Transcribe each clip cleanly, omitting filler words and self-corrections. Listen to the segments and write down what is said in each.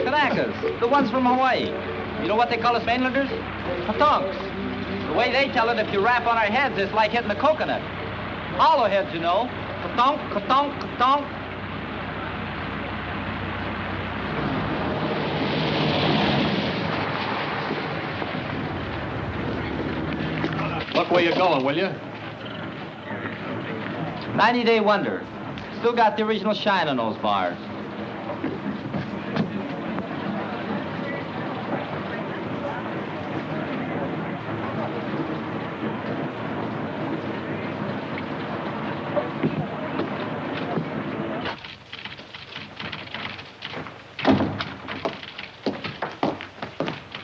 Kanakas, the ones from Hawaii. You know what they call us mainlanders? Patonks. The way they tell it, if you rap on our heads, it's like hitting a coconut. Hollow heads, you know. Katonk, katonk, katonk. Look where you're going, will you? 90-day wonder. Still got the original shine on those bars.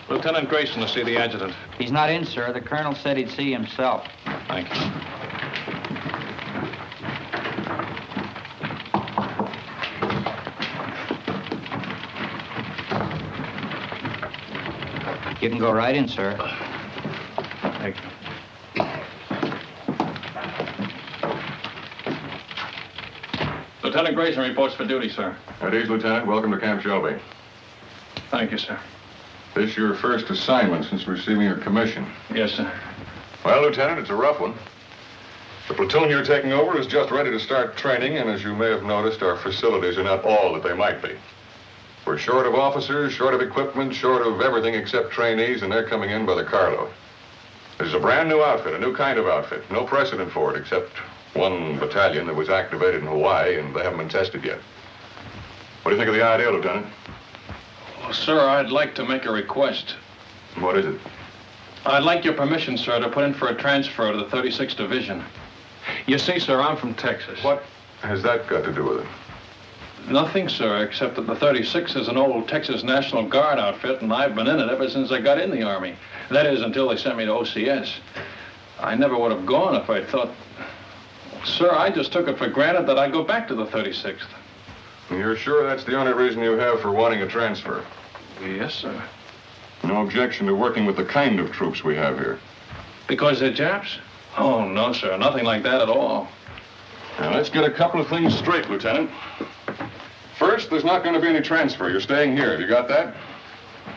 Lieutenant Grayson to see the adjutant. He's not in, sir. The colonel said he'd see himself. Thank you. You can go right in, sir. Thank you. Lieutenant Grayson reports for duty, sir. At ease, Lieutenant. Welcome to Camp Shelby. Thank you, sir. This your first assignment since receiving your commission? Yes, sir. Well, Lieutenant, it's a rough one. The platoon you're taking over is just ready to start training, and as you may have noticed, our facilities are not all that they might be. We're short of officers, short of equipment, short of everything except trainees, and they're coming in by the carload. This is a brand new outfit, a new kind of outfit. No precedent for it, except one battalion that was activated in Hawaii, and they haven't been tested yet. What do you think of the idea, Lieutenant? Well, sir, I'd like to make a request. What is it? I'd like your permission, sir, to put in for a transfer to the 36th Division. You see, sir, I'm from Texas. What has that got to do with it? Nothing, sir, except that the 36th is an old Texas National Guard outfit, and I've been in it ever since I got in the Army. That is, until they sent me to OCS. I never would have gone if I'd thought... Sir, I just took it for granted that I'd go back to the 36th. You're sure that's the only reason you have for wanting a transfer? Yes, sir. No objection to working with the kind of troops we have here? Because they're Japs? Oh, no, sir. Nothing like that at all. Now, let's get a couple of things straight, Lieutenant. First, there's not going to be any transfer. You're staying here. Have you got that?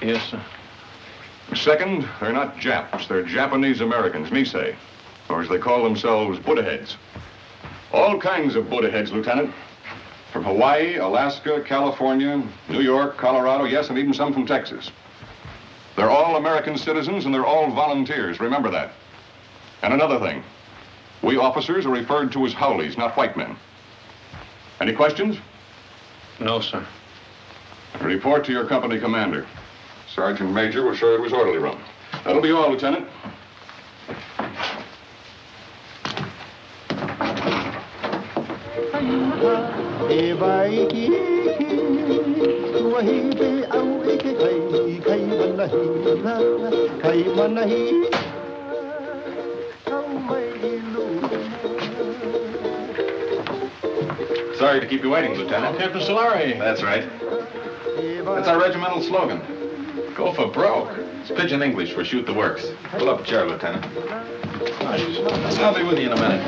Yes, sir. Second, they're not Japs. They're Japanese Americans, Nisei. Or as they call themselves, Buddha heads. All kinds of Buddha heads, Lieutenant. From Hawaii, Alaska, California, New York, Colorado, yes, and even some from Texas. They're all American citizens, and they're all volunteers. Remember that. And another thing. We officers are referred to as Howleys, not white men. Any questions? No, sir. Report to your company commander. Sergeant Major will show you to his orderly room. That'll be all, Lieutenant. Sorry to keep you waiting, Lieutenant. Captain Solari. That's right. That's our regimental slogan. Go for broke. It's pidgin English for shoot the works. Pull up a chair, Lieutenant. I'll be with you in a minute.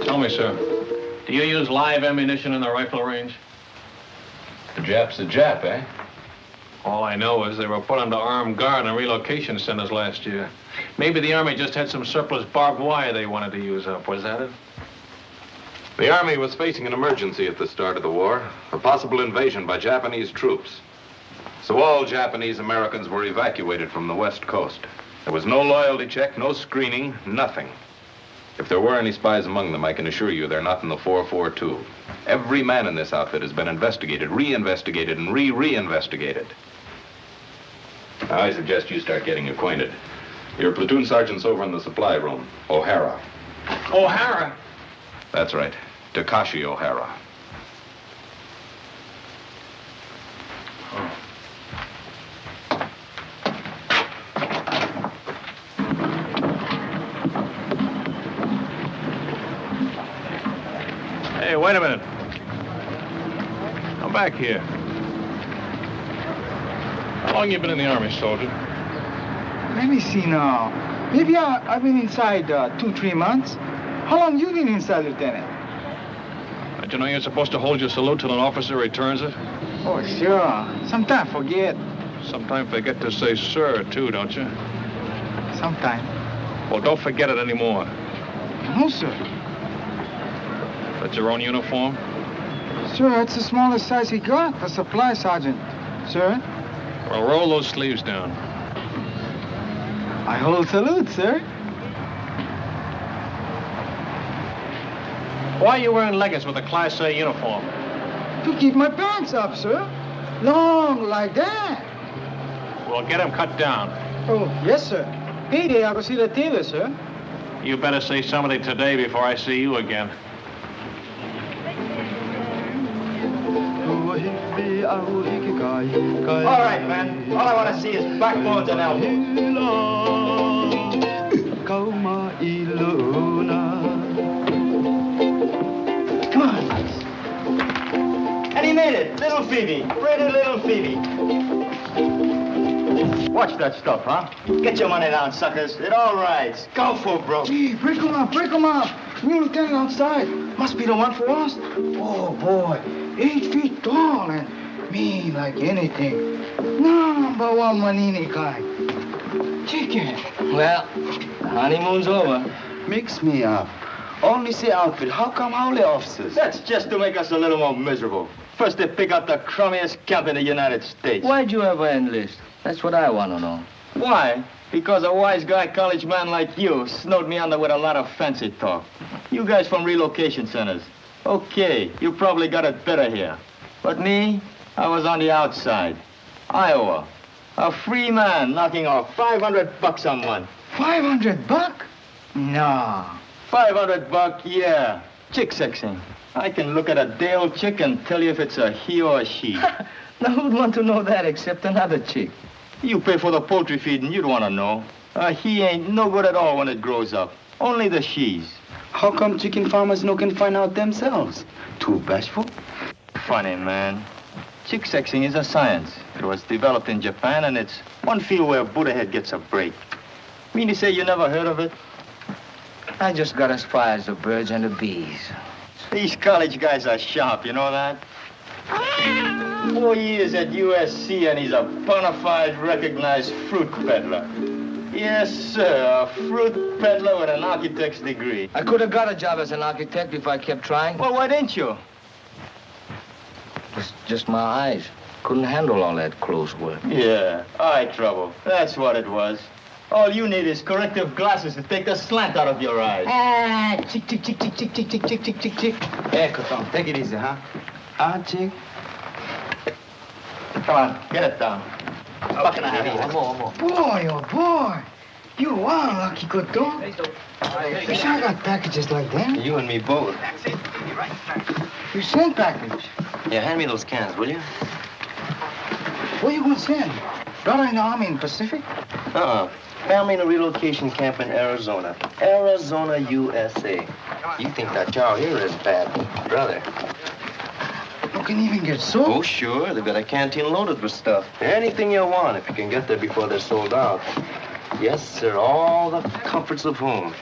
Tell me, sir, do you use live ammunition in the rifle range? The Jap's a Jap, eh? All I know is they were put under armed guard in relocation centers last year. Maybe the Army just had some surplus barbed wire they wanted to use up. Was that it? The Army was facing an emergency at the start of the war, a possible invasion by Japanese troops. So all Japanese Americans were evacuated from the West Coast. There was no loyalty check, no screening, nothing. If there were any spies among them, I can assure you they're not in the 442. Every man in this outfit has been investigated, re-investigated, and re-investigated. Now, I suggest you start getting acquainted. Your platoon sergeant's over in the supply room, O'Hara. O'Hara? That's right, Takashi O'Hara. Hey, wait a minute. back here. How long you been in the Army, soldier? Let me see now. Maybe I've been inside 2-3 months. How long you been inside, Lieutenant? Don't you know you're supposed to hold your salute till an officer returns it? Oh, sure. Sometime forget. Sometimes forget to say sir, too, don't you? Sometime. Well, don't forget it anymore. No, sir. That's your own uniform? Sir, it's the smallest size he got for supply sergeant. Sir? Well, roll those sleeves down. I hold salute, sir. Why are you wearing leggings with a Class A uniform? To keep my pants up, sir. Long like that. Well, get them cut down. Oh, yes, sir. Payday, I'll go see the tailor, sir. You better say something today before I see you again. All right, man. All I want to see is backbones and elbows. Come on. And he made it. Little Phoebe. Pretty little Phoebe. Watch that stuff, huh? Get your money down, suckers. It all rides. Go for broke. Gee, break him up, break him up. New lieutenant outside. Must be the one for us. Oh, boy. 8 feet tall and mean like anything. Number one Manini kind. Chicken. Well, honeymoon's over. Mix me up. Only say outfit. How come hourly officers? That's just to make us a little more miserable. First they pick out the crummiest camp in the United States. Why'd you ever enlist? That's what I want to know. Why? Because a wise guy college man like you snowed me under with a lot of fancy talk. You guys from relocation centers. Okay, you probably got it better here. But me, I was on the outside. Iowa. A free man knocking off $500 on one. $500? Nah. $500, yeah. Chick sexing. I can look at a day-old chick and tell you if it's a he or a she. Now, who'd want to know that except another chick? You pay for the poultry feed and you'd want to know. A he ain't no good at all when it grows up. Only the she's. How come chicken farmers no can find out themselves? Too bashful? Funny, man. Chick sexing is a science. It was developed in Japan, and it's one field where Buddha head gets a break. Mean to say you never heard of it? I just got as far as the birds and the bees. These college guys are sharp, you know that? 4 years at USC, and he's a bona fide recognized fruit peddler. Yes, sir, a fruit peddler with an architect's degree. I could have got a job as an architect if I kept trying. Well, why didn't you? It's just my eyes. Couldn't handle all that close work. Yeah, eye trouble. That's what it was. All you need is corrective glasses to take the slant out of your eyes. Ah, chick, chick, chick, chick, chick, chick, chick, chick, chick, chick, chick. Hey, Coton, take it easy, huh? Chick. Come on, get it down. Buck and a half. One more. Boy, oh, boy. You are lucky, good dog. Wish I got packages like that. You and me both. You send package. Yeah, hand me those cans, will you? Where you gonna send? Brother in the Army in Pacific? Family in a relocation camp in Arizona. Arizona, USA. You think that job here is bad, brother. You can even get soap. Oh, sure. They've got a canteen loaded with stuff. Anything you want if you can get there before they're sold out. Yes, sir. All the comforts of home.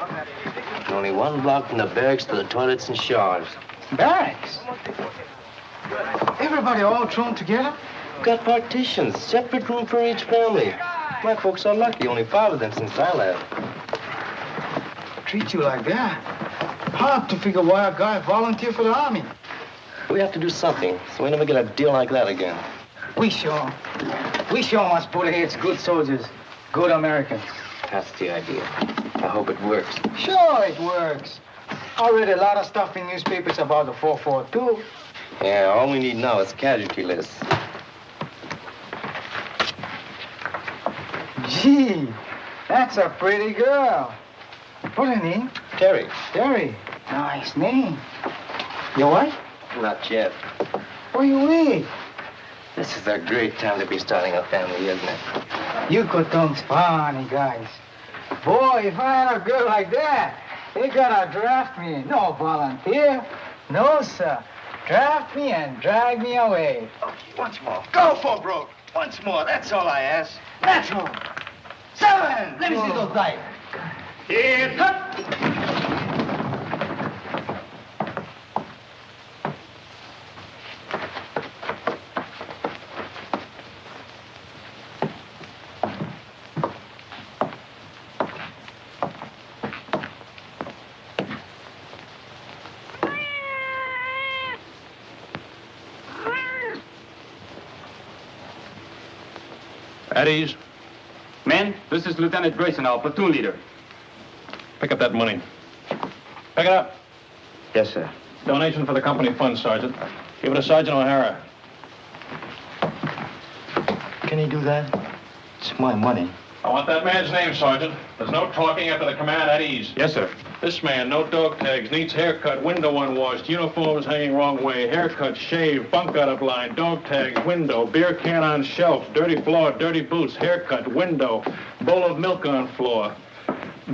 And only one block from the barracks to the toilets and showers. Barracks? Everybody all thrown together? Got partitions. Separate room for each family. My folks are lucky. Only 5 of them since I left. Treat you like that? Hard to figure why a guy volunteered for the Army. We have to do something so we never get a deal like that again. We sure must put heads good soldiers, good Americans. That's the idea. I hope it works. Sure it works. I read a lot of stuff in newspapers about the 442. Yeah, all we need now is casualty lists. Gee, that's a pretty girl. What's her name? Terry. Terry. Nice name. Your wife? Not yet. Where you with? This is a great time to be starting a family, isn't it? You Coton's funny guys. Boy, if I had a girl like that, they gotta draft me. No volunteer. No, sir. Draft me and drag me away. Okay, once more. Go for broke. Once more. That's all I ask. Natural. 7. Let me see those dice. Here, cut. At ease. Men, this is Lieutenant Grayson, our platoon leader. Pick up that money. Pick it up. Yes, sir. Donation for the company fund, Sergeant. Give it to Sergeant O'Hara. Can he do that? It's my money. I want that man's name, Sergeant. There's no talking after the command at ease. Yes, sir. This man, no dog tags, needs haircut, window unwashed, uniforms hanging wrong way, haircut, shave, bunk out of line, dog tags, window, beer can on shelf, dirty floor, dirty boots, haircut, window, bowl of milk on floor,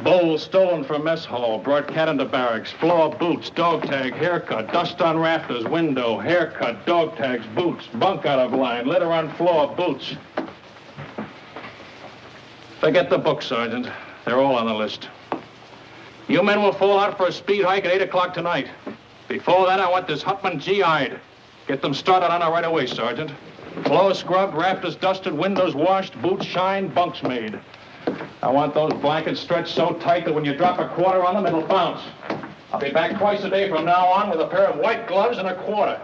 bowl stolen from mess hall, brought cat into barracks, floor, boots, dog tag, haircut, dust on rafters, window, haircut, dog tags, boots, bunk out of line, litter on floor, boots. Forget the book, Sergeant. They're all on the list. You men will fall out for a speed hike at 8 o'clock tonight. Before that, I want this Hutman GI'd. Get them started on it right away, Sergeant. Floor scrubbed, rafters dusted, windows washed, boots shined, bunks made. I want those blankets stretched so tight that when you drop a quarter on them, it'll bounce. I'll be back twice a day from now on with a pair of white gloves and a quarter.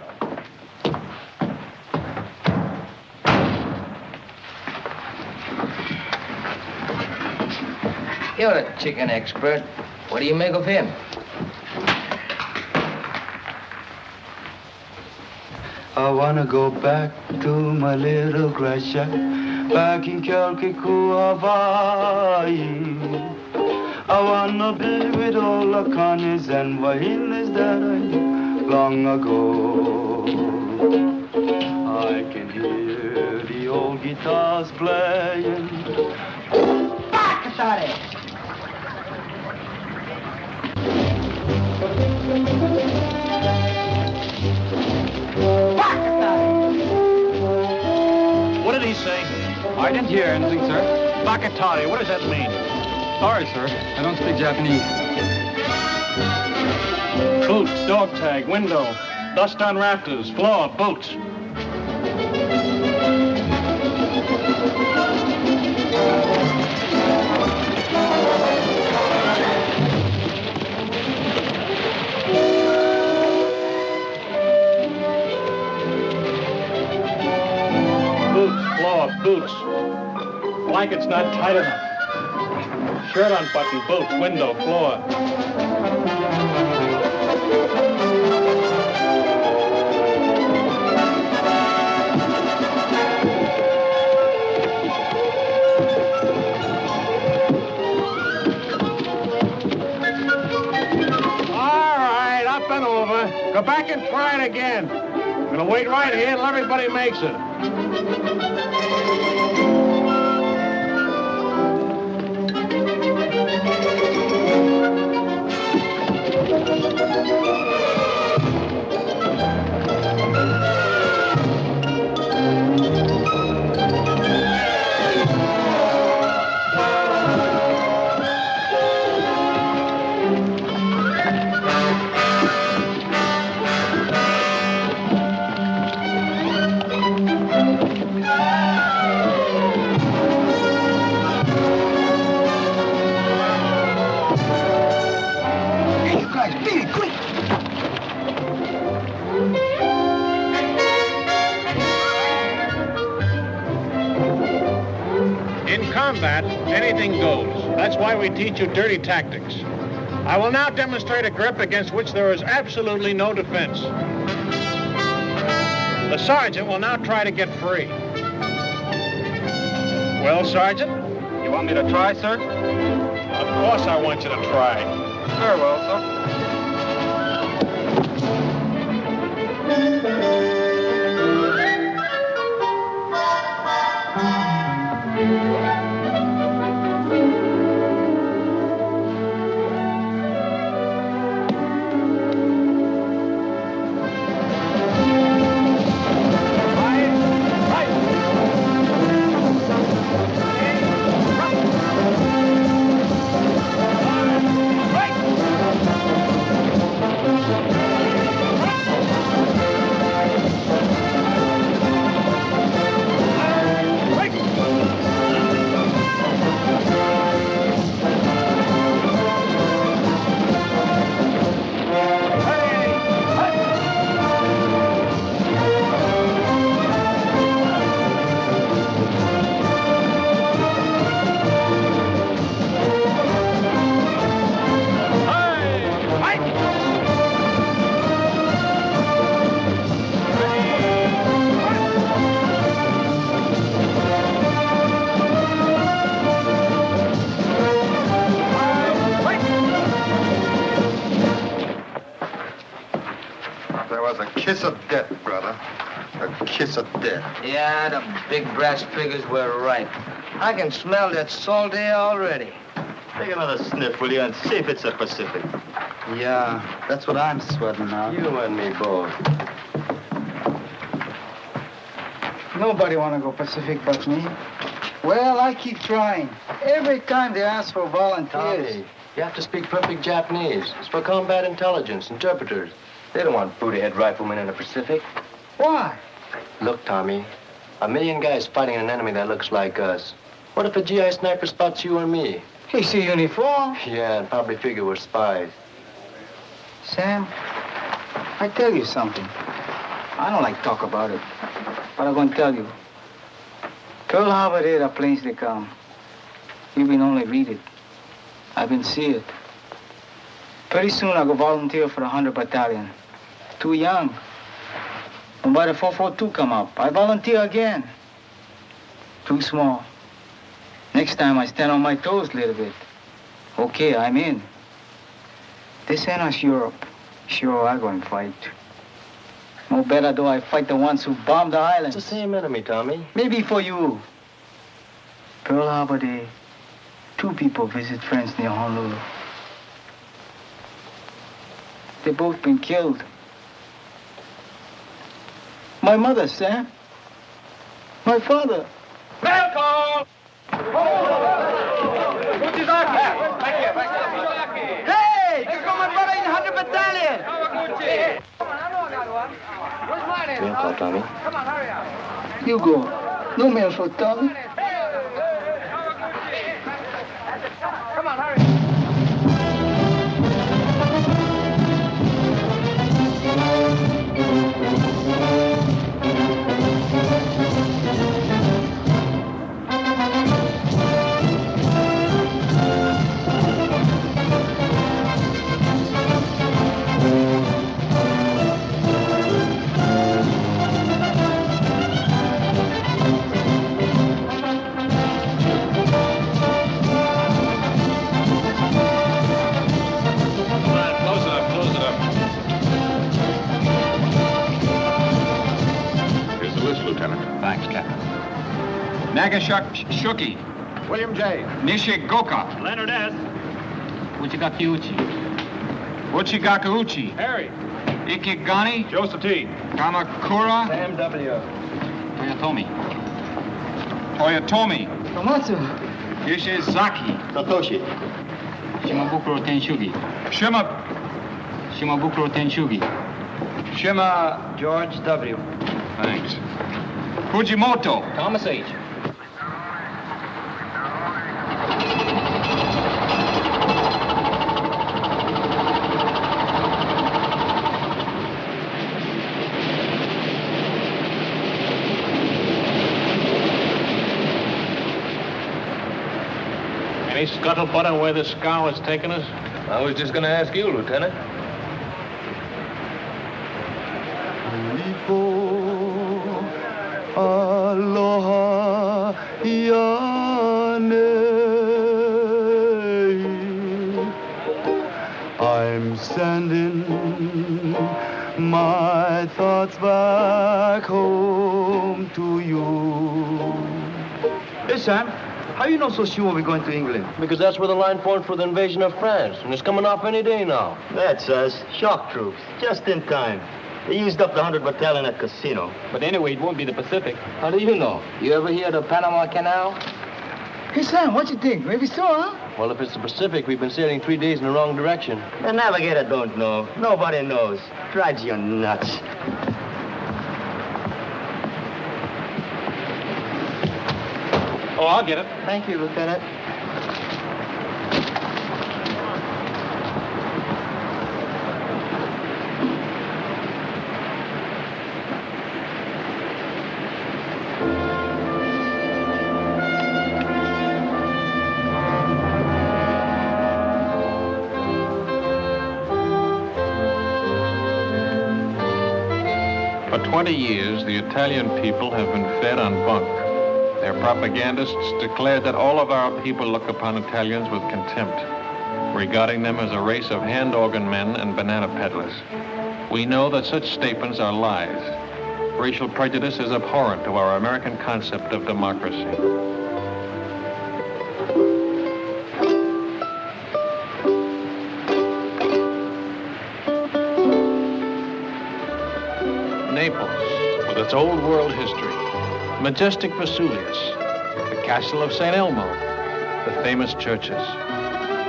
You're a chicken expert. What do you make of him? I wanna go back to my little grass shack back in Kalkiku, Hawaii. I wanna be with all the Connies and Wahinas that I knew long ago. I can hear the old guitars playing. Back at it. What did he say? I didn't hear anything, sir. Bakatari, what does that mean? Sorry, sir. I don't speak Japanese. Boots, dog tag, window, dust on rafters, floor, boots. Boots. Blanket's not tight enough. Shirt unbuttoned, boots, window, floor. All right, up and over. Go back and try it again. I'm gonna wait right here until everybody makes it. Combat, anything goes. That's why we teach you dirty tactics. I will now demonstrate a grip against which there is absolutely no defense. The sergeant will now try to get free. Well, Sergeant? You want me to try, sir? Of course I want you to try. Very well, sir. of death, brother. A kiss of death. Yeah, the big brass figures were right. I can smell that salt air already. Take another sniff, will you, and see if it's the Pacific. Yeah, that's what I'm sweating out. You and me both. Nobody want to go Pacific but me. Well, I keep trying. Every time they ask for volunteers. Tommy, you have to speak perfect Japanese. It's for combat intelligence, interpreters. They don't want booty-head riflemen in the Pacific. Why? Look, Tommy, a million guys fighting an enemy that looks like us. What if a GI sniper spots you or me? He see uniform. Yeah, and probably figure we're spies. Sam, I tell you something. I don't like talk about it, but I'm going to tell you. Pearl Harbor there, the planes they come. You been only read it. I've been see it. Pretty soon I'll go volunteer for the 100 Battalion. Too young. And by the 442 come up, I volunteer again. Too small. Next time I stand on my toes a little bit. Okay, I'm in. This ain't us Europe. Sure, I go and fight. No better do I fight the ones who bombed the islands. It's the same enemy, Tommy. Maybe for you. Pearl Harbor Day, 2 people visit friends near Honolulu. They both been killed. My mother, Sam. My father. Welcome! Hey! Here come my brother in the 100 Battalion! Mail call, Tommy. You go. No mail for Tommy. Nagashuki. William J. Nishigoka. Leonard S. Uchigakiuchi. Uchigakauchi. Harry. Ikigani. Joseph T. Kamakura. Sam W. Toyotomi. Toyotomi. Tomatsu. Ishizaki. Satoshi. Shimabukuro Tenshugi. Shimabukuro Tenshugi. Shima George W. Thanks. Fujimoto. Thomas H. Any scuttlebutt on where this scow is taking us? I was just going to ask you, Lieutenant. Aloha Yane. I'm sending my thoughts back home to you. Hey, Sam. How you know so sure we're going to England? Because that's where the line formed for the invasion of France, and it's coming off any day now. That's us. Shock troops. Just in time. They used up the 100 Battalion at Casino. But anyway, it won't be the Pacific. How do you know? You ever hear the Panama Canal? Hey, Sam, what you think? Maybe so, huh? Well, if it's the Pacific, we've been sailing 3 days in the wrong direction. The navigator don't know. Nobody knows. Drives you nuts. Oh, I'll get it. Thank you, Lieutenant. For 20 years, the Italian people have been fed on bunk. Their propagandists declared that all of our people look upon Italians with contempt, regarding them as a race of hand organ men and banana peddlers. We know that such statements are lies. Racial prejudice is abhorrent to our American concept of democracy. Naples, with its old world history, majestic Vesuvius, the castle of St. Elmo, the famous churches,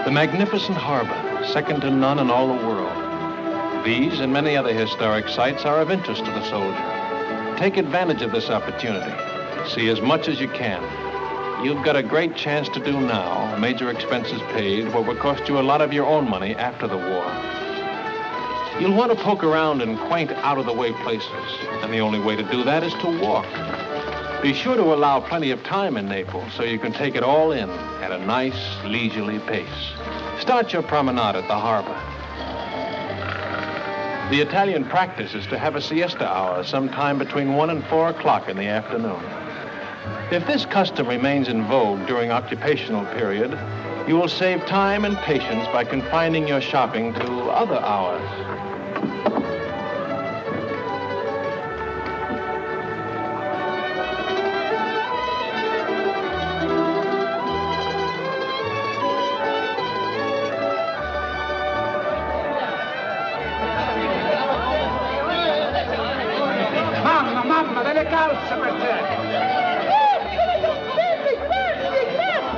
the magnificent harbor, second to none in all the world. These and many other historic sites are of interest to the soldier. Take advantage of this opportunity. See as much as you can. You've got a great chance to do now, major expenses paid, what will cost you a lot of your own money after the war. You'll want to poke around in quaint, out-of-the-way places, and the only way to do that is to walk. Be sure to allow plenty of time in Naples so you can take it all in at a nice, leisurely pace. Start your promenade at the harbor. The Italian practice is to have a siesta hour sometime between 1 and 4 o'clock in the afternoon. If this custom remains in vogue during occupational period, you will save time and patience by confining your shopping to other hours. Mamma, delle calze per te!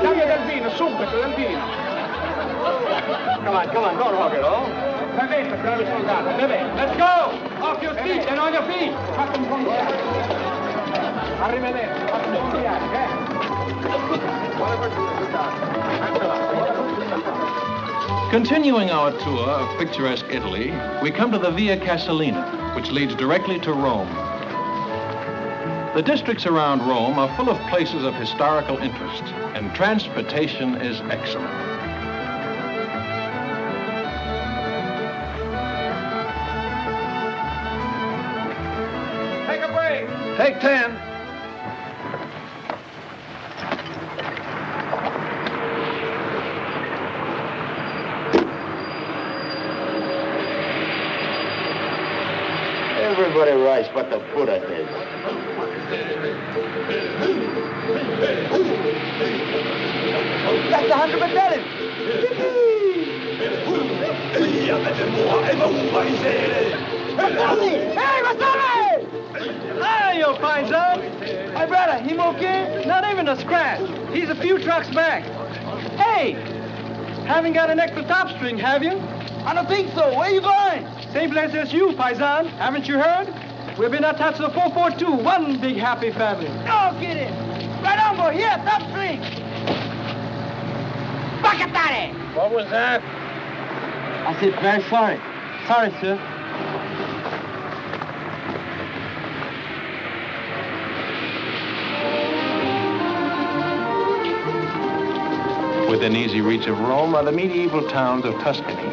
Dammi del vino, subito, del vino! Come on, go, Rogero! Bevete, bravi soldati, bevete! Let's go! Off your feet and on your feet! Fate un buon viaggio! Arrivederci, fate un buon viaggio, Continuing our tour of picturesque Italy, we come to the Via Casalina, which leads directly to Rome. The districts around Rome are full of places of historical interest, and transportation is excellent. Take a break! Take 10. Everybody writes what the Buddha did. That's the 100 battalion! Hey, Vasari! Hey, you fine son. My brother, him okay? Not even a scratch. He's a few trucks back. Hey, haven't got an extra top string, have you? I don't think so. Where you going? Same place as you, paisan. Haven't you heard? We've been attached to the 442, one big happy family. No kidding. Right on, boy. Here, top string. Bacatare! What was that? I said, very sorry. Sorry, sir. Within easy reach of Rome are the medieval towns of Tuscany,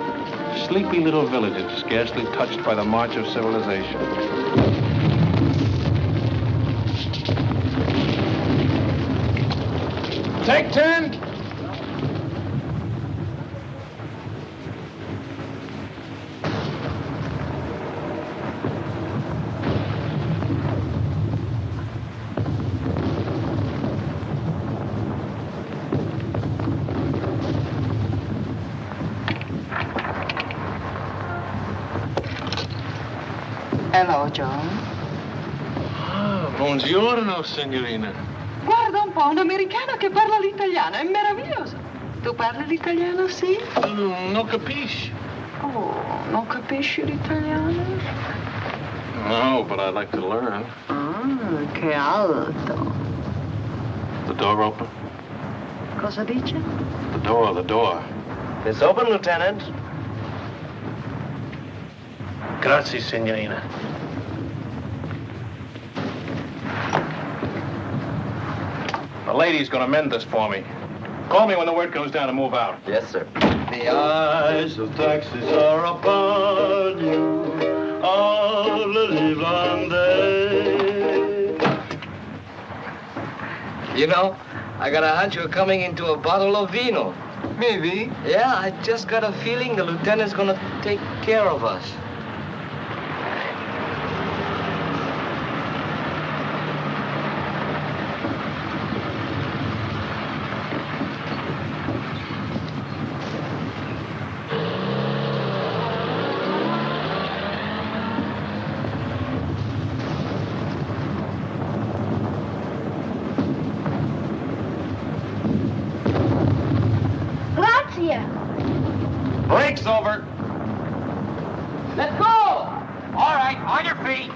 sleepy little villages scarcely touched by the march of civilization. Take 10. Hello, John. Ah, buongiorno, signorina. Guarda un po', un americano che parla l'italiano, è meraviglioso. Tu parli l'italiano, sì? Non capisci. Oh, non capisci l'italiano? No, but I'd like to learn. Ah, che alto. The door open? Cosa dice? The door. It's open, Lieutenant. Grazie, signorina. The lady's gonna mend this for me. Call me when the word comes down to move out. Yes, sir. The eyes of taxis are upon you all the livelong day. You know, I got a hunch you're coming into a bottle of vino. Maybe. Yeah, I just got a feeling the lieutenant's gonna take care of us. Break's over. Let's go! All right, on your feet.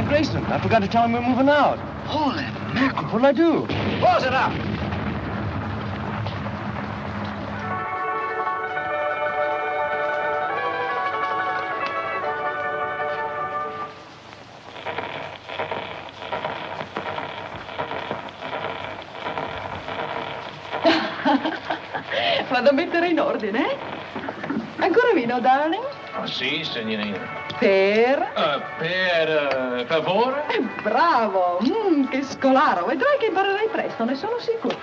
Grayson, I forgot to tell him we're moving out. Holy mackerel. What'll I do? Close it up. Vado a mettere in ordine, eh? Ancora vino, darling? Oh, sì, signorina. Per? Per favore? Bravo! Che scolaro! Vedrai che imparerai presto, ne sono sicuro.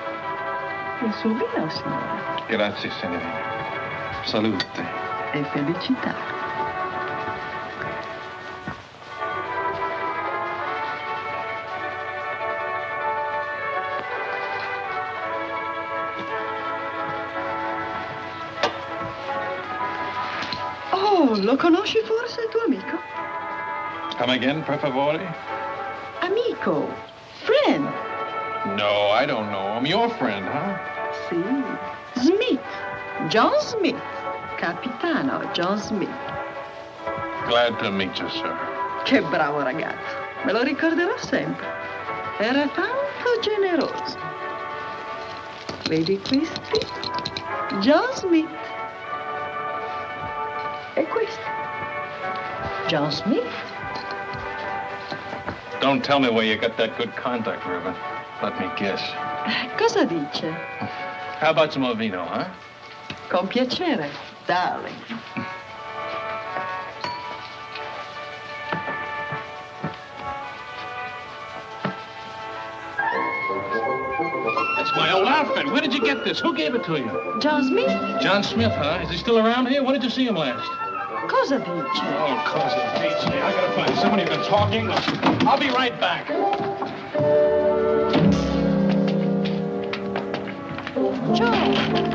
Il suo vino, signore. Grazie, signorina. Salute. E felicità. Oh, lo conosci forse, il tuo amico? Come again, per favore? Amico. Friend. No, I don't know him. Your friend, huh? Sì. Smith. John Smith. Capitano John Smith. Glad to meet you, sir. Che bravo ragazzo. Me lo ricorderò sempre. Era tanto generoso. Vedi questi? John Smith. E questo? John Smith. Don't tell me where you got that good contact, Reuben. Let me guess. Cosa dice? How about some more vino, huh? Con piacere, darling. That's my old outfit. Where did you get this? Who gave it to you? John Smith? John Smith, huh? Is he still around here? When did you see him last? Cosa dice? Oh, cosa dice. I gotta find somebody who's been talking. I'll be right back.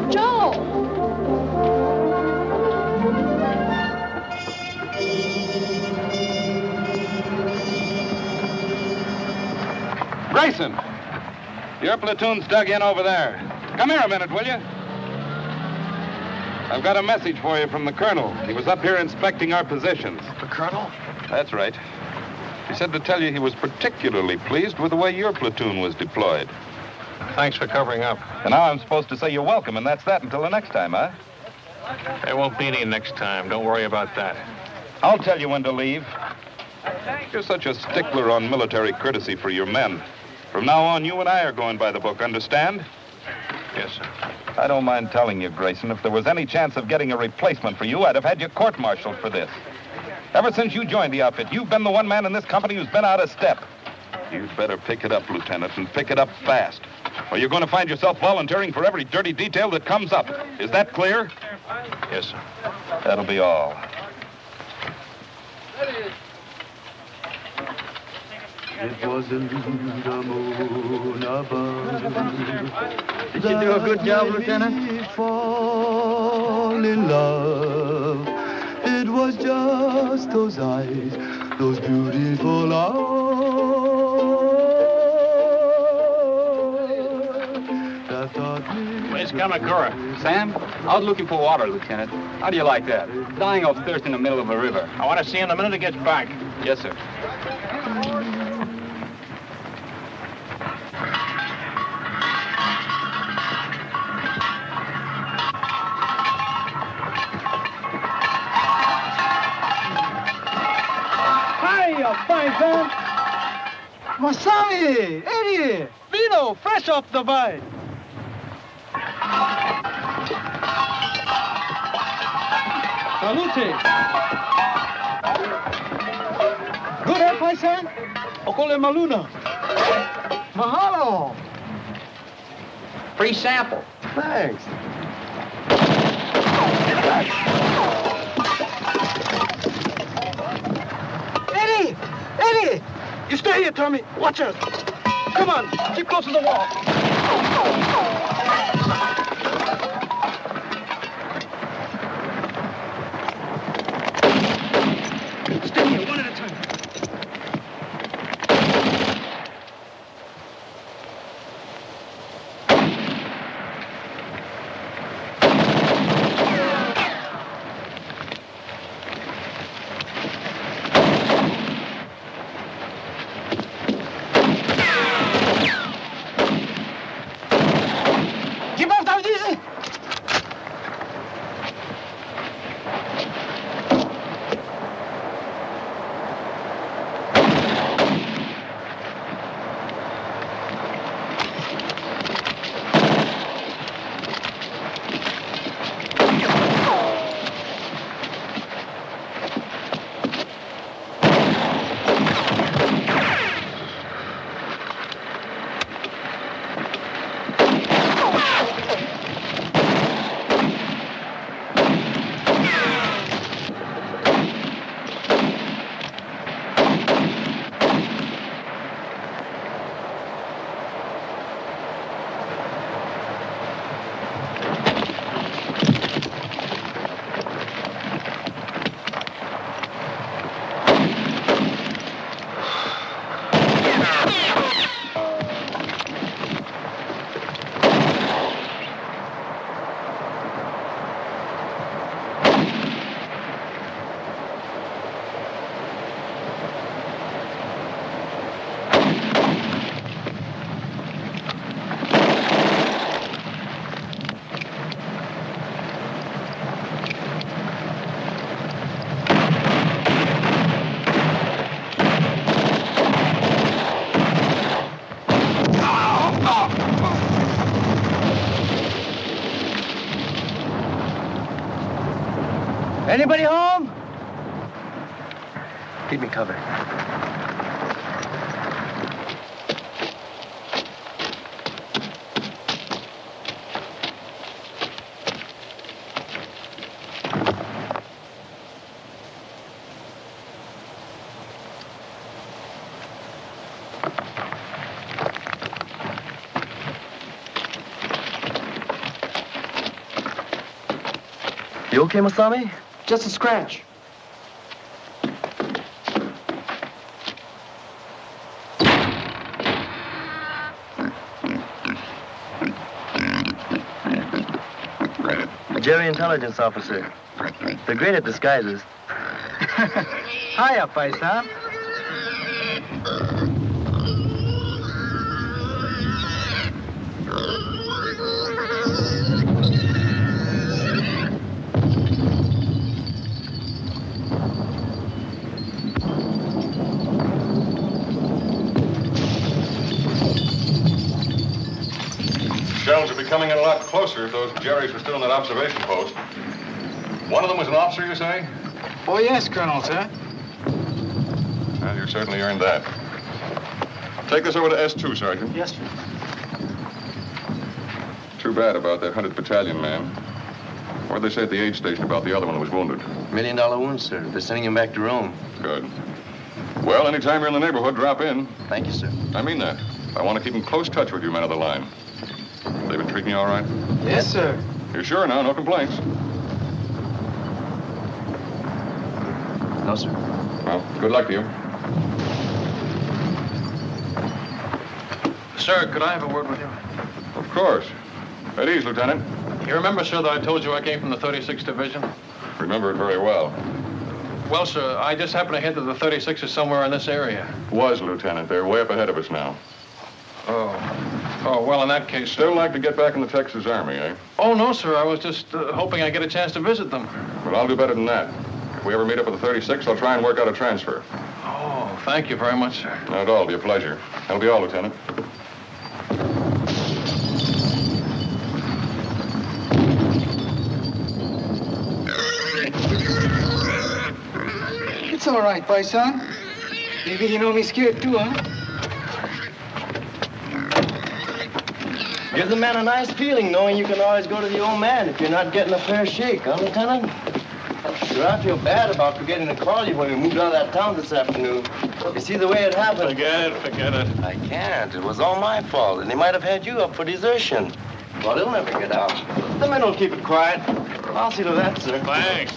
Joe! Grayson, your platoon's dug in over there. Come here a minute, will you? I've got a message for you from the colonel. He was up here inspecting our positions. The colonel? That's right. He said to tell you he was particularly pleased with the way your platoon was deployed. Thanks for covering up. And now I'm supposed to say you're welcome, and that's that until the next time, huh? There won't be any next time. Don't worry about that. I'll tell you when to leave. You're such a stickler on military courtesy for your men. From now on, you and I are going by the book, understand? Yes, sir. I don't mind telling you, Grayson, if there was any chance of getting a replacement for you, I'd have had you court-martialed for this. Ever since you joined the outfit, you've been the one man in this company who's been out of step. You'd better pick it up, Lieutenant, and pick it up fast. Or you're going to find yourself volunteering for every dirty detail that comes up. Is that clear? Yes, sir. That'll be all. It wasn't the moon above. Did you do a good job, Lieutenant? Fall in love. It was just those eyes, those beautiful eyes that taught me. Where's Kamakura? Sam, out looking for water, Lieutenant. How do you like that? Dying of thirst in the middle of a river. I want to see him the minute he gets back. Yes, sir. Fine, Sam. Masami, Eddie, Vino, fresh off the vine. Salute. Good, eh, Paisan? Okole Maluna. Mahalo. Free sample. Thanks. Eddie! You stay here, Tommy. Watch us. Come on, keep close to the wall. Stay here, one at a time. Anybody home? Keep me covered. You okay, Masami? Just a scratch. Jerry, intelligence officer. They're great at disguises. Hiya, Paisan. Shells would be coming in a lot closer if those Jerrys were still in that observation post. One of them was an officer, you say? Oh, yes, Colonel, sir. Well, you certainly earned that. Take this over to S2, Sergeant. Yes, sir. Too bad about that 100th Battalion man. What'd they say at the aid station about the other one who was wounded? $1 million wound, sir. They're sending him back to Rome. Good. Well, anytime you're in the neighborhood, drop in. Thank you, sir. I mean that. I want to keep in close touch with you men of the line. They've been treating you all right? Yes, sir. You sure now? No complaints? No, sir. Well, good luck to you. Sir, could I have a word with you? Of course. At ease, Lieutenant. You remember, sir, that I told you I came from the 36th Division? Remember it very well. Well, sir, I just happened to hear that the 36th is somewhere in this area. Was, Lieutenant. They're way up ahead of us now. Oh, well, in that case... Still like to get back in the Texas Army, eh? Oh, no, sir. I was just hoping I'd get a chance to visit them. Well, I'll do better than that. If we ever meet up with the 36th, I'll try and work out a transfer. Oh, thank you very much, sir. Not at all. It'll be a pleasure. That'll be all, Lieutenant. It's all right, Paisan. Maybe you know me scared too, huh? Gives the man a nice feeling knowing you can always go to the old man if you're not getting a fair shake, huh, Lieutenant? Sure, I feel bad about forgetting to call you when we moved out of that town this afternoon. You see the way it happened? Forget it. I can't. It was all my fault, and they might have had you up for desertion. Well, they'll never get out. The men will keep it quiet. I'll see to that, sir. Thanks.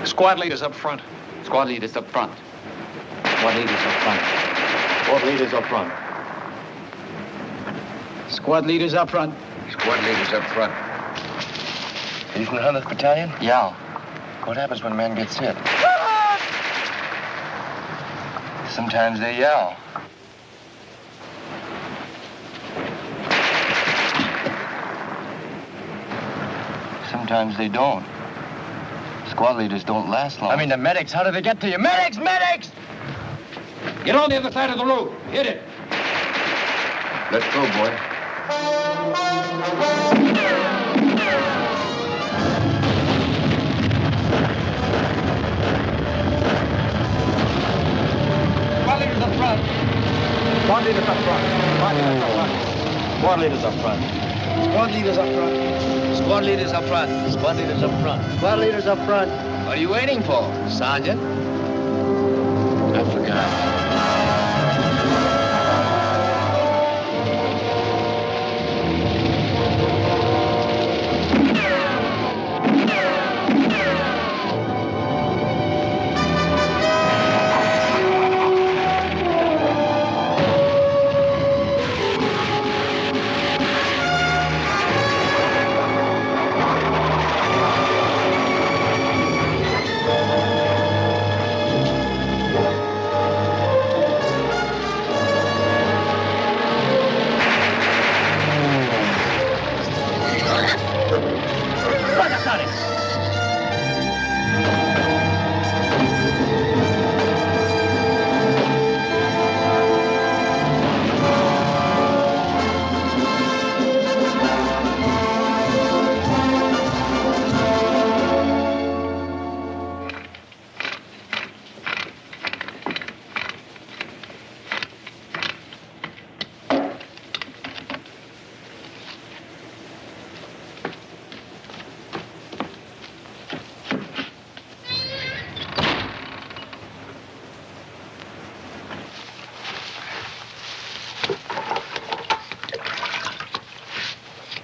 Squad leaders up front. Squad leaders up front. Squad leaders up front. Squad leaders up front. Squad leaders up front. Squad leaders up front. Are you from the 100th Battalion? Yeah. What happens when a man gets hit? Sometimes they yell. Sometimes they don't. Squad leaders don't last long. I mean, the medics, how do they get to you? Medics! Get on the other side of the road. Hit it. Let's go, boy. Squad leaders up front. Squad leaders up front. Squad leaders up front. Squad leaders up front. Squad leaders up front. Squad leaders up front. Squad leaders up front. What are you waiting for, Sergeant? I forgot.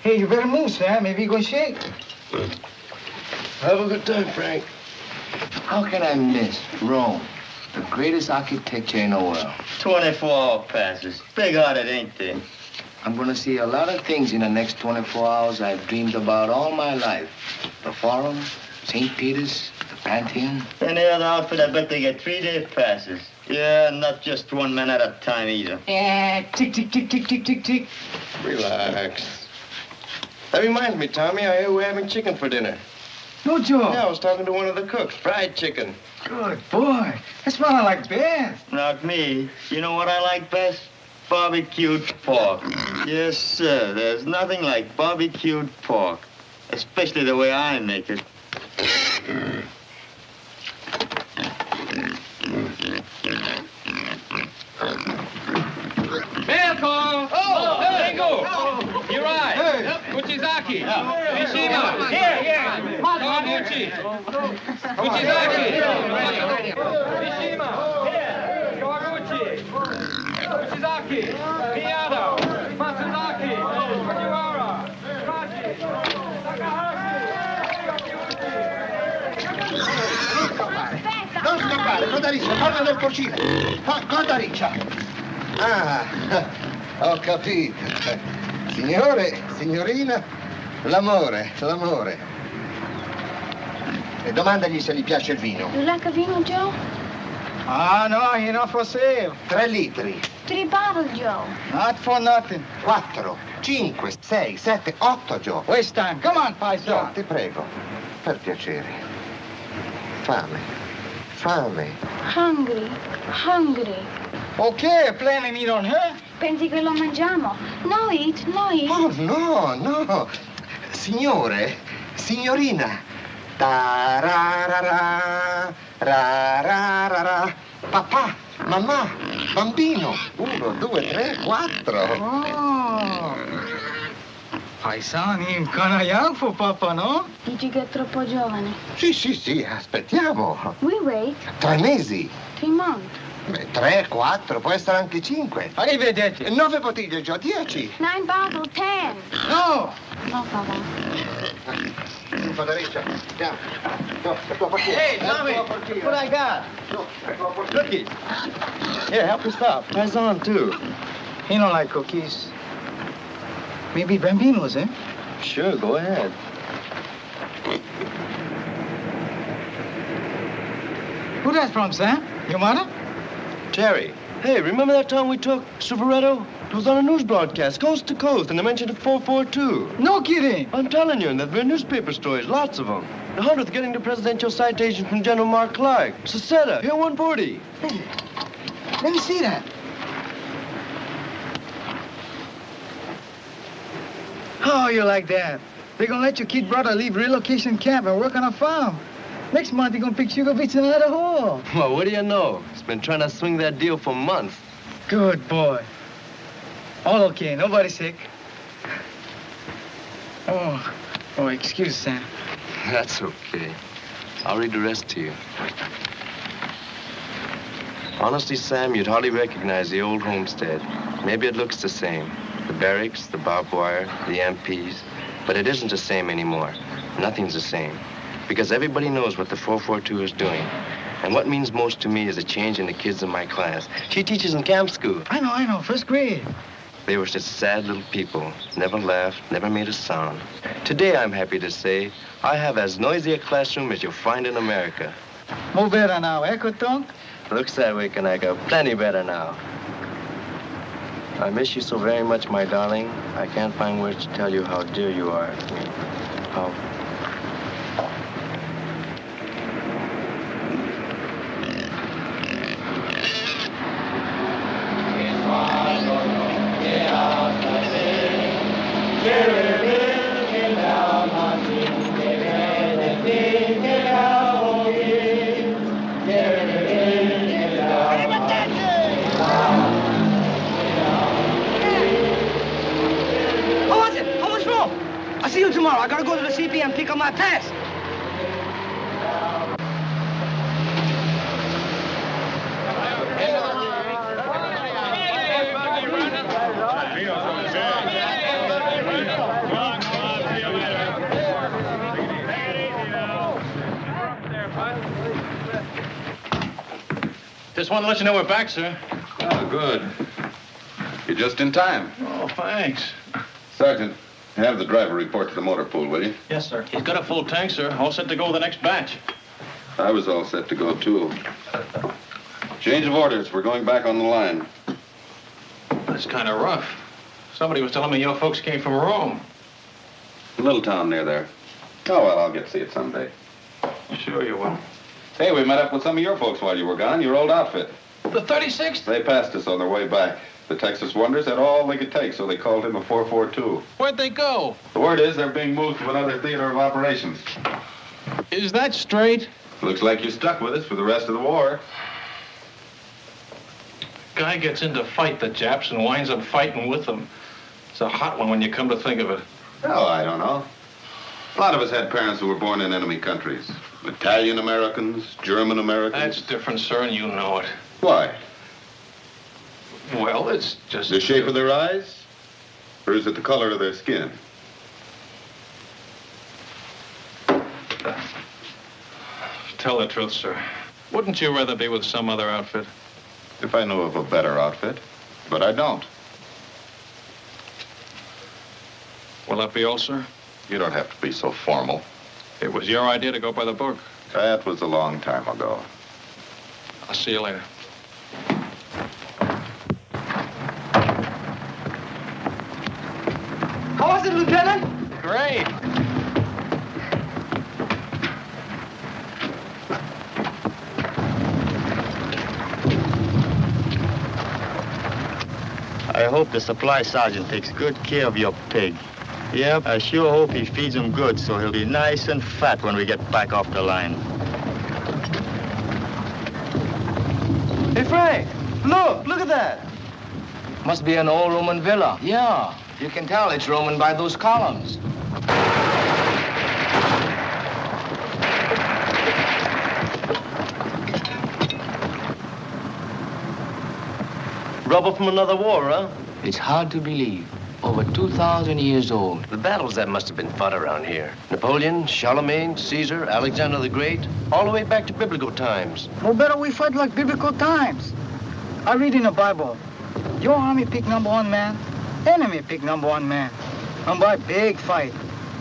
Hey, you better move, Sam. Maybe you're gonna shake. Have a good time, Frank. How can I miss Rome, the greatest architecture in the world? 24-hour passes. Big-hearted, ain't they? I'm gonna see a lot of things in the next 24 hours I've dreamed about all my life. The Forum, St. Peter's, the Pantheon. Any other outfit, I bet they get 3-day passes. Yeah, not just one man at a time either. Yeah, tick, tick, tick, tick, tick, tick, tick. Relax. That reminds me, Tommy, I hear we're having chicken for dinner. No joke. Yeah, I was talking to one of the cooks. Fried chicken. Good boy. That's what I like best. Not me. You know what I like best? Barbecued pork. Yes, sir. There's nothing like barbecued pork. Especially the way I make it. Mail call. Oh, Ringo. You're right. Kuchizaki. Mishima. Here. Kawaguchi. Kuchizaki. Mishima. Kawaguchi. Kuchizaki. Miyano. Matsuzaki. Fujiwara. Kachi. Non scappare, coda riccia, parla del porcino. Coda riccia. Ah, ho capito. Signore, signorina, l'amore. E domandagli se gli piace il vino. You like a vino, Joe? Ah, no, you're not for sale. 3 litri. 3 bottles, Joe. Not for nothing. 4, 5, 6, 7, 8, Joe. Waste time. Come on, Joe, paisano. ti prego. Per piacere. fame. Fame. Hungry. Ok, planning meat on her? Pensi che lo mangiamo? No eat. Oh, no. Signore, signorina. Ta-ra-ra-ra, ra-ra-ra-ra. Papà, mamma, bambino. 1, 2, 3, 4. Oh. Paisani, ancora young for Papa, no? Dici che è troppo giovane. Sì, aspettiamo. We wait 3 mesi. 3 months. 3, 4, può essere anche 5. Arrivederci. 9 bottiglie, Gio, 10. 9 bottles, 10. No! No, papà. Federica, andiamo. No, è tua partita. Hey, Tommy, what I got? Cookies. Here, help yourself. Pass on, too. He don't like cookies. Maybe Bambino's, eh? Sure, go ahead. Who that from, Sam? Your mother? Terry. Hey, remember that time we took Superetto? It was on a news broadcast, coast to coast, and they mentioned a 442. No kidding. I'm telling you, and there've been newspaper stories, lots of them. The 100th getting the presidential citation from General Mark Clark. Seceta, here 140. Hey, let me see that. Oh, you like that? They're gonna let your kid brother leave relocation camp and work on a farm. Next month, you're gonna pick sugar beets in another hole. Well, what do you know? He's been trying to swing that deal for months. Good boy. All okay, nobody sick. Oh, excuse Sam. That's okay. I'll read the rest to you. Honestly, Sam, you'd hardly recognize the old homestead. Maybe it looks the same. The barracks, the barbed wire, the MPs. But it isn't the same anymore. Nothing's the same. Because everybody knows what the 442 is doing. And what means most to me is a change in the kids in my class. She teaches in camp school. I know, first grade. They were such sad little people. Never laughed, never made a sound. Today, I'm happy to say, I have as noisy a classroom as you'll find in America. More better now, eh, Kotonk? Looks that way, Kanaka. Plenty better now. I miss you so very much, my darling. I can't find words to tell you how dear you are to me. How... I'll see you tomorrow. I gotta go to the CP and pick up my pass. Just want to let you know we're back, sir. Oh, good. You're just in time. Oh, thanks. Sergeant, have the driver report to the motor pool, will you? Yes, sir. He's got a full tank, sir. All set to go the next batch. I was all set to go, too. Change of orders. We're going back on the line. That's kind of rough. Somebody was telling me your folks came from Rome. A little town near there. Oh, well, I'll get to see it someday. Sure you will. Hey, we met up with some of your folks while you were gone. Your old outfit. The 36th? They passed us on their way back. The Texas Wonders had all they could take, so they called him a 442. Where'd they go? The word is they're being moved to another theater of operations. Is that straight? Looks like you're stuck with us for the rest of the war. Guy gets in to fight the Japs and winds up fighting with them. It's a hot one when you come to think of it. Oh, I don't know. A lot of us had parents who were born in enemy countries. Italian Americans, German Americans. That's different, sir, and you know it. Why? Well, it's just... The shape of their eyes? Or is it the color of their skin? Tell the truth, sir. Wouldn't you rather be with some other outfit? If I knew of a better outfit. But I don't. Will that be all, sir? You don't have to be so formal. It was your idea to go by the book. That was a long time ago. I'll see you later. How was it, Lieutenant? Great. hope the supply sergeant takes good care of your pig. Yep, I sure hope he feeds him good so he'll be nice and fat when we get back off the line. Hey, Frank, look at that. Must be an old Roman villa. Yeah, you can tell it's Roman by those columns. Rubber from another war, huh? It's hard to believe. Over 2,000 years old. The battles that must have been fought around here. Napoleon, Charlemagne, Caesar, Alexander the Great, all the way back to biblical times. No better we fight like biblical times. I read in the Bible, your army pick number 1 man, enemy pick number 1 man. And by big fight,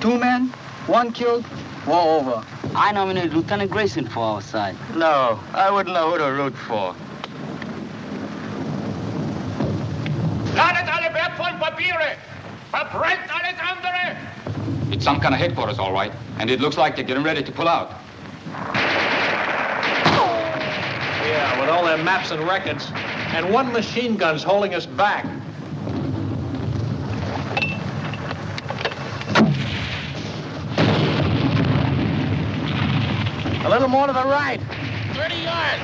2 men, 1 killed, war over. I nominated Lieutenant Grayson for our side. No, I wouldn't know who to root for. Ladet alle wertvollen Papiere! Verbrennt alles andere! It's some kind of headquarters, all right. And it looks like they're getting ready to pull out. Yeah, with all their maps and records. And 1 machine gun's holding us back. A little more to the right. 30 yards.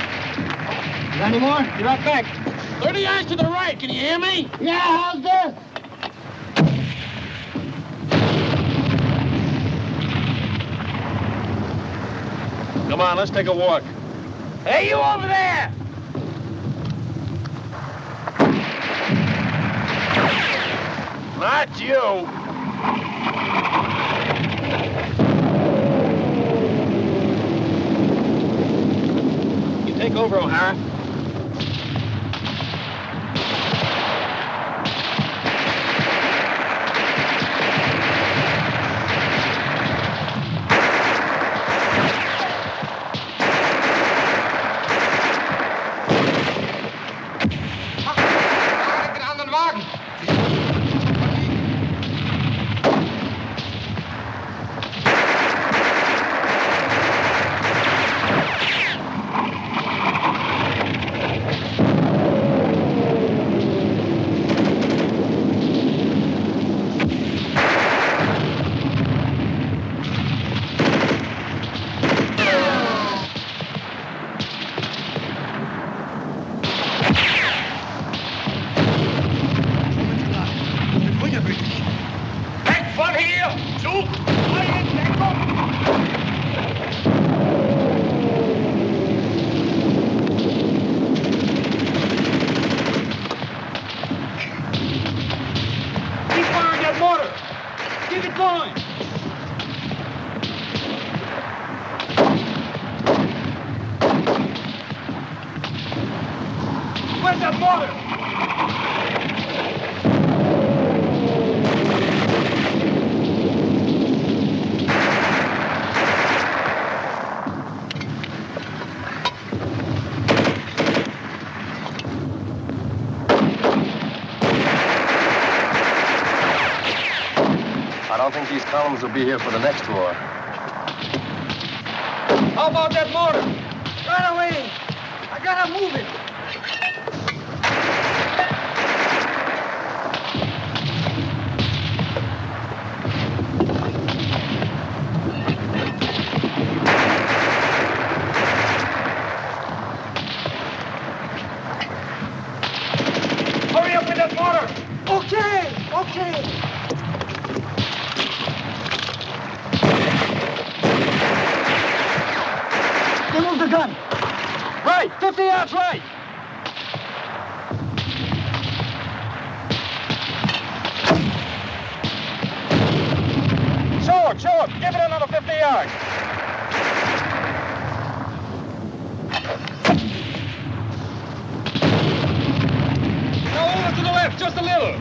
Got any more? Be right back. 30 yards to the right. Can you hear me? Yeah, how's this? Come on, let's take a walk. Hey, you over there! Not you. You take over, O'Hara. These columns will be here for the next war. How about that mortar? Right away. I gotta move it. Hurry up with that mortar! Okay. Remove the gun. Right, 50 yards right. Show him. Give it another 50 yards. Now over to the left, just a little.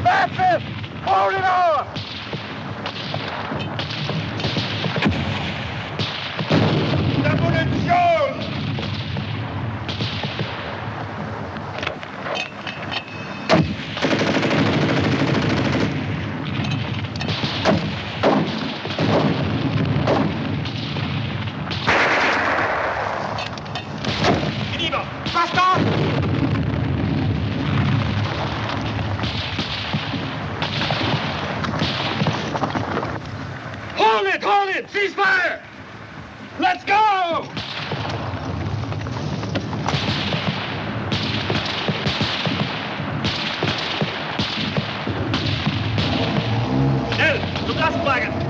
That's it. Hold it on. Double it, Jones. Ceasefire! Let's go! Schnell, zu Lastwagen!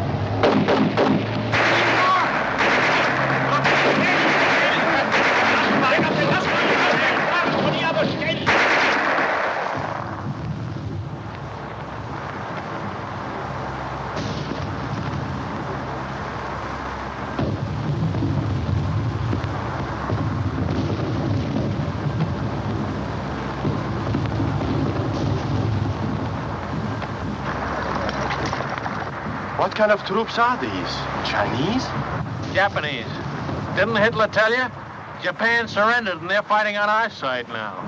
What kind of troops are these? Chinese? Japanese. Didn't Hitler tell you? Japan surrendered and they're fighting on our side now.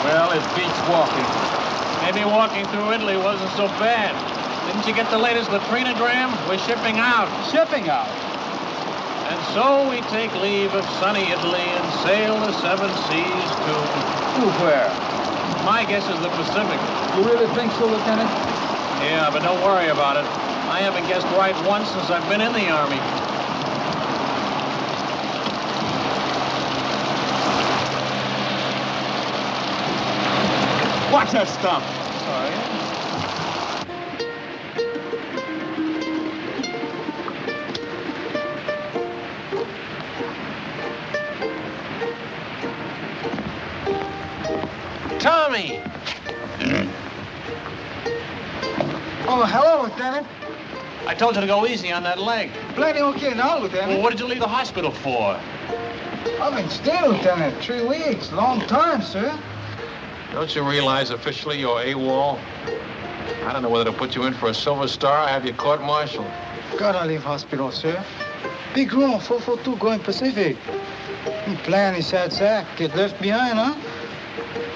Well, it beats walking. Maybe walking through Italy wasn't so bad. Didn't you get the latest latrinogram? We're shipping out. Shipping out. And so we take leave of sunny Italy and sail the seven seas To where? my guess is the Pacific. You really think so, Lieutenant? Yeah, but don't worry about it. I haven't guessed right once since I've been in the Army. Watch that stump. Sorry. Tommy! Oh, hello, Lieutenant. I told you to go easy on that leg. Plenty okay now, Lieutenant. Well, what did you leave the hospital for? I've been staying, Lieutenant. 3 weeks. Long time, sir. Don't you realize officially you're AWOL? I don't know whether to put you in for a Silver Star or have you court-martialed. Gotta leave hospital, sir. Big room, 442 going Pacific. Plan is sad sack. Get left behind, huh?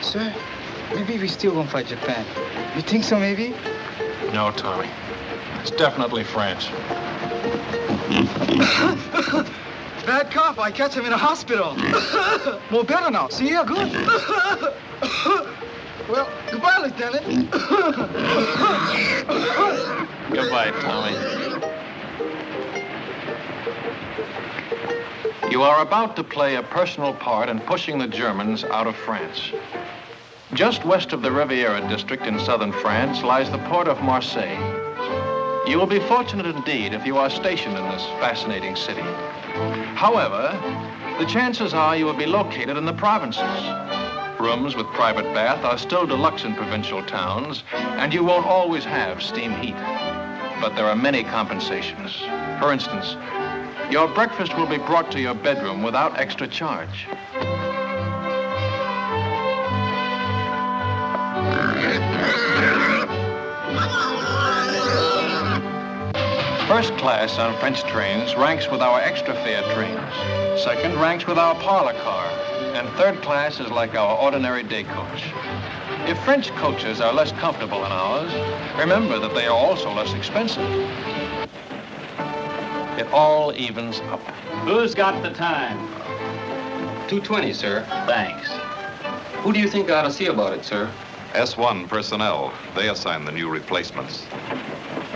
Sir, maybe we still gonna fight Japan. You think so, maybe? No, Tommy. It's definitely France. Bad cop. I catch him in a hospital. More better now. See, you're good. Well, goodbye, Lieutenant. Goodbye, Tommy. You are about to play a personal part in pushing the Germans out of France. Just west of the Riviera district in southern France lies the port of Marseille. You will be fortunate indeed if you are stationed in this fascinating city. However, the chances are you will be located in the provinces. Rooms with private bath are still deluxe in provincial towns, and you won't always have steam heat. But there are many compensations. For instance, your breakfast will be brought to your bedroom without extra charge. First class on French trains ranks with our extra fare trains. Second ranks with our parlor car. And third class is like our ordinary day coach. If French coaches are less comfortable than ours, remember that they are also less expensive. It all evens up. Who's got the time? 2:20, sir. Thanks. Who do you think ought to see about it, sir? S1 personnel. They assign the new replacements.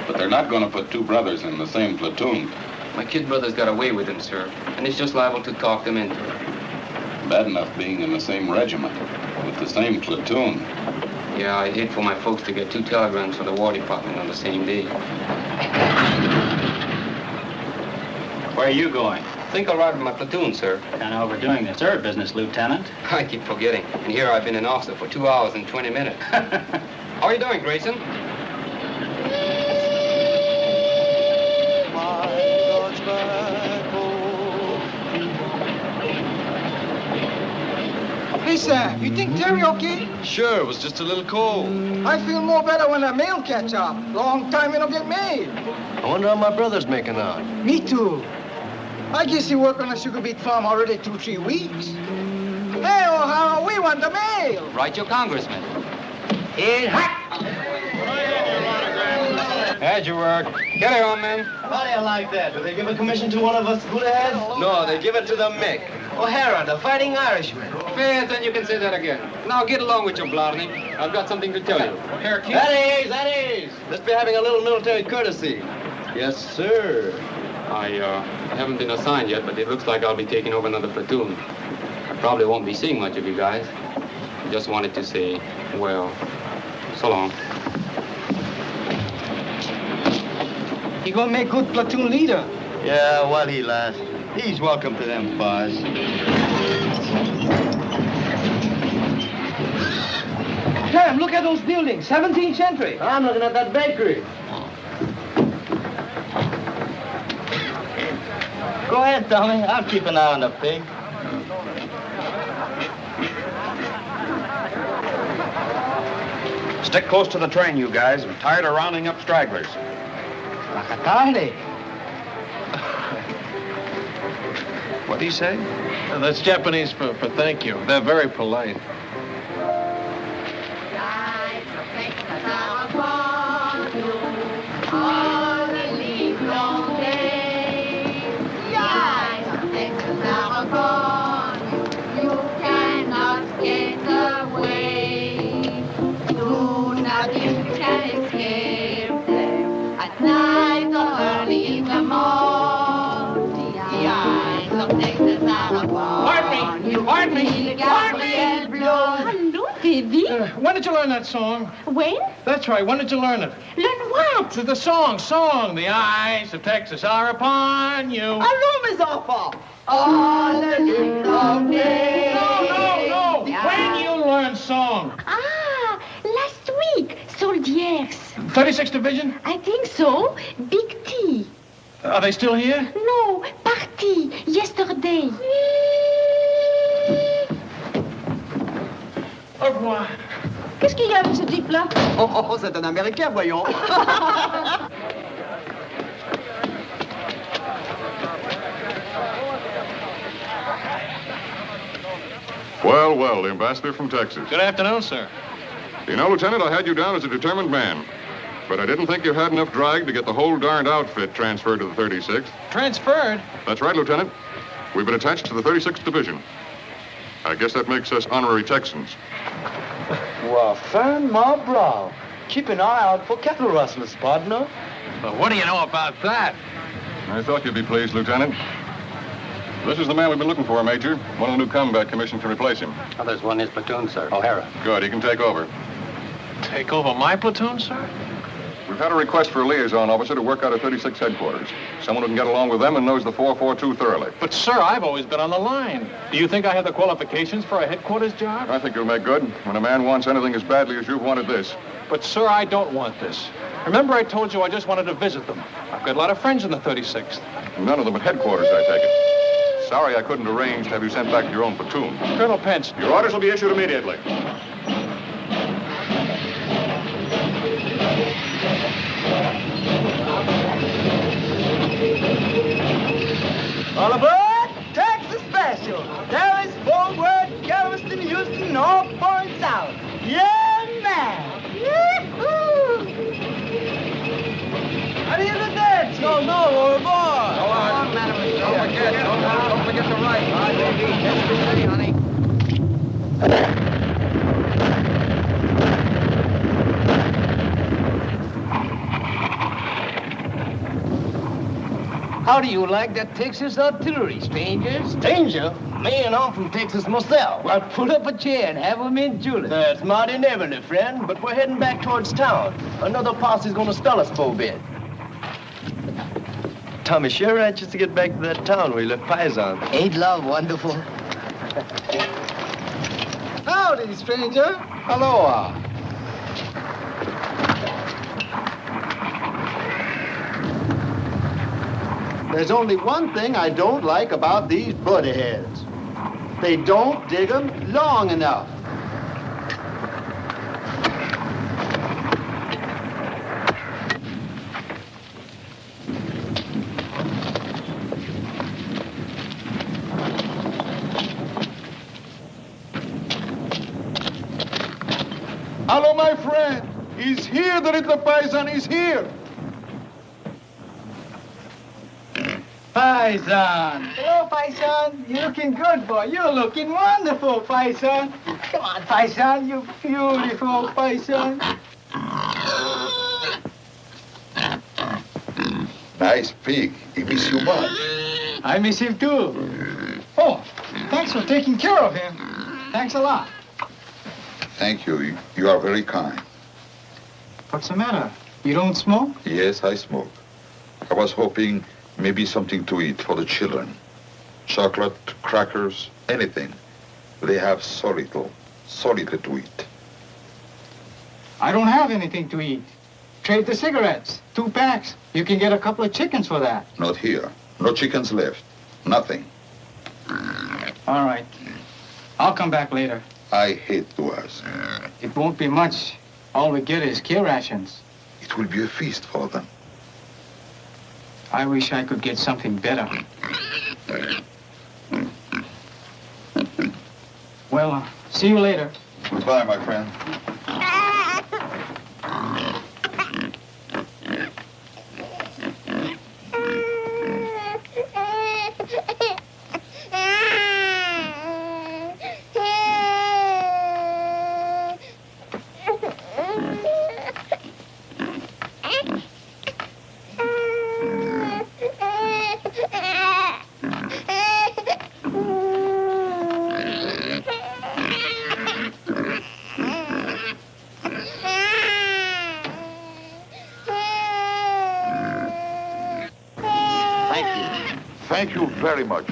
But they're not going to put two brothers in the same platoon. My kid brother's got away with him, sir, and he's just liable to talk them into it. Bad enough being in the same regiment, with the same platoon. Yeah, I'd hate for my folks to get 2 telegrams from the War Department on the same day. Where are you going? Think I'll ride with my platoon, sir. Kind of overdoing the third business, Lieutenant. I keep forgetting. And here I've been an officer for 2 hours and 20 minutes. How are you doing, Grayson? Hey, Sam, you think Terry okay? Sure, it was just a little cold. I feel more better when the mail catch up. Long time we don't get mail. I wonder how my brother's making out. Me too. I guess he worked on a sugar beet farm already 2-3 weeks. Hey, O'Hara, we want the mail. Right, your congressman. In hot. Had your word. Get it on, men. How do you like that? Do they give a commission to one of us good heads? No, they give it to the Mick. O'Hara, the Fighting Irishman. Yes, then you can say that again. Now get along with your Blarney. I've got something to tell you. Here, keep... That is. Let's be having a little military courtesy. Yes, sir. I haven't been assigned yet, but it looks like I'll be taking over another platoon. I probably won't be seeing much of you guys. Just wanted to say, well, so long. He gonna make good platoon leader. Yeah, while he lasts. He's welcome to them bars. Sam, look at those buildings, 17th century. I'm looking at that bakery. Go ahead, Tommy. I'll keep an eye on the pig. Stick close to the train, you guys. I'm tired of rounding up stragglers. Makatale. What do you say? That's Japanese for thank you. They're very polite. Pardon me. Hello, Davy. When did you learn that song? When? That's right. When did you learn it? Learn what? The song. The eyes of Texas are upon you. A room is awful. All the little day. No. When you learn song? Last week. Soldiers. 36th Division? I think so. Big T. Are they still here? No, party. Yesterday. Au revoir. Qu'est-ce qu'il y a avec ce type-là? Oh, c'est un Américain, voyons. Well, the ambassador from Texas. Good afternoon, sir. You know, Lieutenant, I had you down as a determined man. But I didn't think you had enough drag to get the whole darned outfit transferred to the 36th. Transferred? That's right, Lieutenant. We've been attached to the 36th Division. I guess that makes us honorary Texans. Well, fan my brow. Keep an eye out for cattle rustlers, partner. Well, what do you know about that? I thought you'd be pleased, Lieutenant. This is the man we've been looking for, Major. One of the new combat commission to replace him. Oh, there's one in his platoon, sir. O'Hara. Good, he can take over. Take over my platoon, sir? We've had a request for a liaison officer to work out of 36 headquarters. Someone who can get along with them and knows the 442 thoroughly. But, sir, I've always been on the line. Do you think I have the qualifications for a headquarters job? I think you'll make good when a man wants anything as badly as you've wanted this. But, sir, I don't want this. Remember I told you I just wanted to visit them. I've got a lot of friends in the 36th. None of them at headquarters, I take it. Sorry I couldn't arrange to have you sent back to your own platoon. Colonel Pence. Your orders will be issued immediately. All aboard! Texas Special! There is forward, Galveston, Houston, all points out. Yeah, man! Yee-hoo! How do you do that? No, all aboard! Don't forget the right. All right, baby. Steady, honey. How do you like that Texas artillery, stranger? Stranger? Man, I'm from Texas myself. Well, pull up a chair and have a mint julep. That's mighty neighborly, friend, but we're heading back towards town. Another posse's gonna stall us for a bit. Tommy, sure anxious to get back to that town where you left Paisan. Ain't love wonderful? Howdy, stranger. Aloha. There's only one thing I don't like about these bloody heads. They don't dig 'em long enough. Hello, my friend. He's here, the little paisan is here. Paisan. Hello, Paisan. You're looking good, boy. You're looking wonderful, Paisan. Come on, Paisan. You beautiful, Paisan. Nice pig. He miss you much. I miss him too. Oh, thanks for taking care of him. Thanks a lot. Thank you. You are very kind. What's the matter? You don't smoke? Yes, I smoke. I was hoping maybe something to eat for the children. Chocolate, crackers, anything. They have so little to eat. I don't have anything to eat. Trade the cigarettes. 2 packs. You can get a couple of chickens for that. Not here. No chickens left. Nothing. All right. I'll come back later. I hate to ask. It won't be much. All we get is care rations. It will be a feast for them. I wish I could get something better. Well, see you later. Goodbye, my friend. Thank you very much.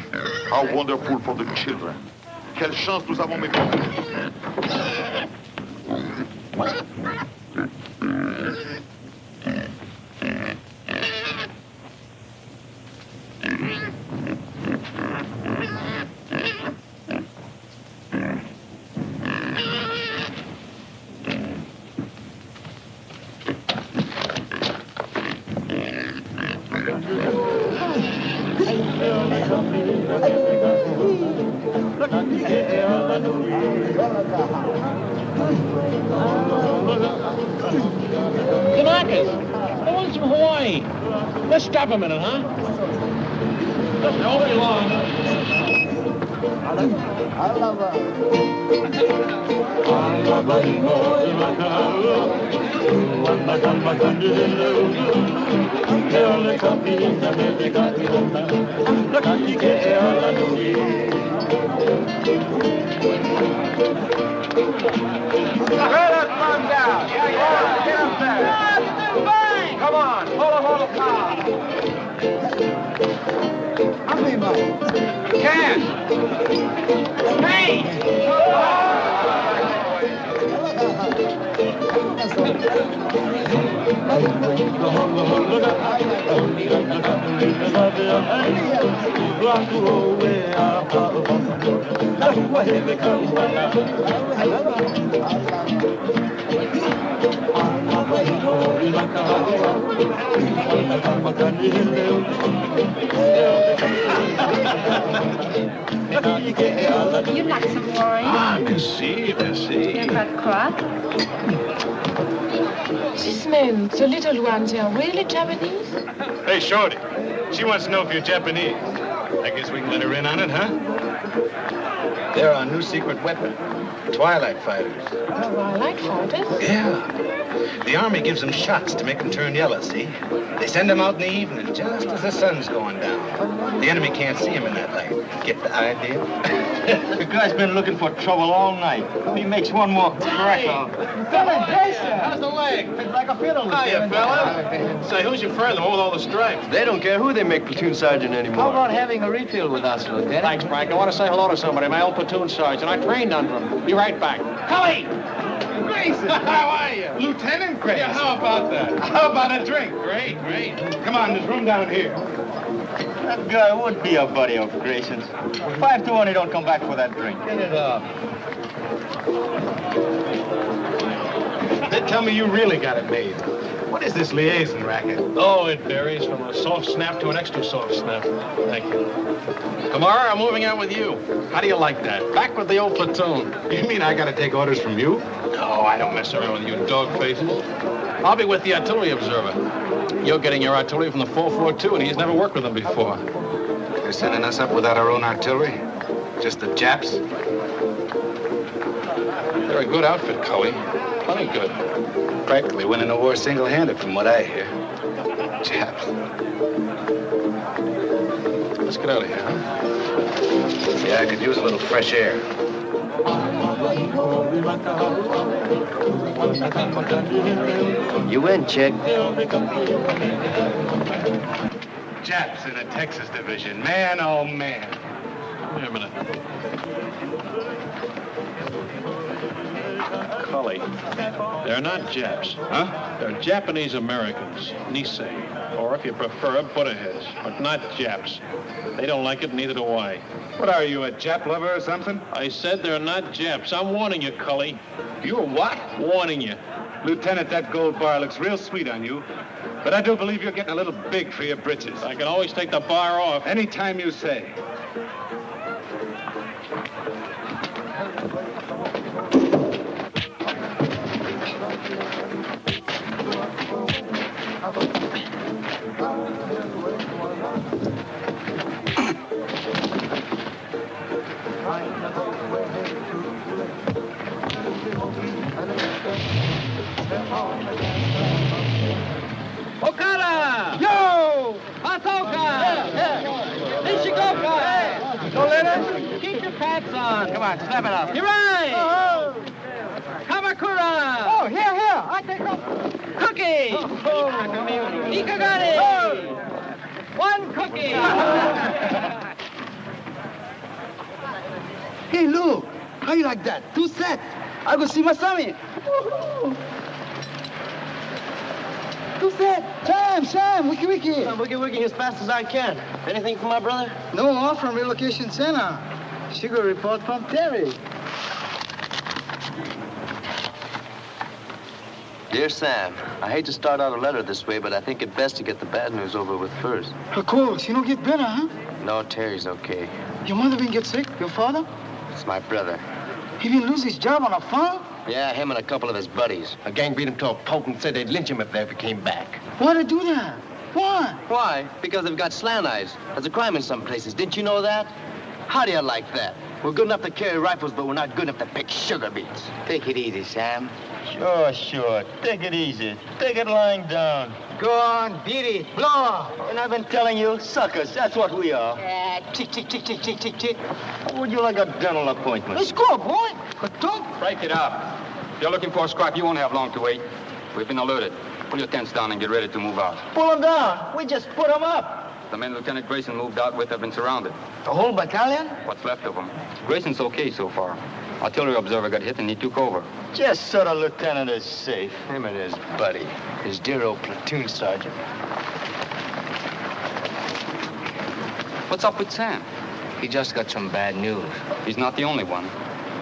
How wonderful for the children. Quelle chance nous avons, mes frères. Kanakas, the ones from Hawaii. Let's stop a minute, huh? It won't be long. Come on, hold a car. How many miles? Cash. Hey! You'd like some wine? Ah, merci. You've got crop? These men, the little ones, are really Japanese? Hey, Shorty. She wants to know if you're Japanese. I guess we can let her in on it, huh? They're our new secret weapon. Twilight fighters. Twilight fighters? Yeah. The Army gives them shots to make them turn yellow, see? They send them out in the evening, just as the sun's going down. The enemy can't see them in that light. Get the idea? The guy's been looking for trouble all night. He makes one more crack out. Lieutenant Grayson! How's the leg? It's like a fiddle. Hiya, fella. Say, who's your friend, the one with all the stripes? They don't care who they make platoon sergeant anymore. How about having a refill with us, Lieutenant? Thanks, Frank. I want to say hello to somebody, my old platoon sergeant. I trained under him. Be right back. Cully! Grayson! How are you? Lieutenant Grayson. Yeah, how about that? How about a drink? Great. Come on, there's room down here. That guy would be a buddy of Grayson's. 5 to 1, he don't come back for that drink. Get it up. They tell me you really got it made. What is this liaison racket? Oh, it varies from a soft snap to an extra soft snap. Thank you. Kamara, I'm moving out with you. How do you like that? Back with the old platoon. You mean I gotta take orders from you? No, I don't mess around with you dog faces. I'll be with the artillery observer. You're getting your artillery from the 442, and he's never worked with them before. They're sending us up without our own artillery? Just the Japs? They're a good outfit, Cully. Plenty good. Practically winning the war single-handed, from what I hear. Japs. Let's get out of here, huh? Yeah, I could use a little fresh air. You win, chick. Japs in a Texas division. Man, oh, man. Wait a minute. Cully, they're not Japs. Huh? They're Japanese Americans, Nisei, or if you prefer, Buddha-heads, but not Japs. They don't like it, neither do I. What are you, a Jap lover or something? I said they're not Japs. I'm warning you, Cully. You're what? Warning you. Lieutenant, that gold bar looks real sweet on you, but I do believe you're getting a little big for your britches. I can always take the bar off. Anytime you say. Okada! Yo! Hatoka! Nishikoka! No letter? Keep your pants on. Come on, snap it up. You're right! Oh. Kamakura! Oh, here. I take off. Cookie! Oh. Ikagari! Oh. One cookie! Hey, look. How you like that? 2 sets. I'll go see Masami. 2 sets. Sam, wiki. I'm wiki as fast as I can. Anything for my brother? No off from relocation center. Sugar report from Terry. Dear Sam, I hate to start out a letter this way, but I think it best to get the bad news over with first. Of course. You don't get better, huh? No, Terry's okay. Your mother been get sick? Your father? It's my brother. He been lose his job on a farm? Yeah, him and a couple of his buddies. A gang beat him to a pulp and said they'd lynch him if they ever came back. Why'd they do that? Why? Why? Because they've got slant eyes. There's a crime in some places. Didn't you know that? How do you like that? We're good enough to carry rifles, but we're not good enough to pick sugar beets. Take it easy, Sam. Sure. Take it easy. Take it lying down. Go on, beat it. Blow. And I've been telling you, suckers, that's what we are. Tick. How would you like a dental appointment? Let's go, boy. But don't. Break it up. If you're looking for a scrap, you won't have long to wait. We've been alerted. Pull your tents down and get ready to move out. Pull them down. We just put them up. The men Lieutenant Grayson moved out with have been surrounded. The whole battalion? What's left of them. Grayson's okay so far. Artillery observer got hit and he took over. Just so the lieutenant is safe. Him and his buddy, his dear old platoon sergeant. What's up with Sam? He just got some bad news. He's not the only one.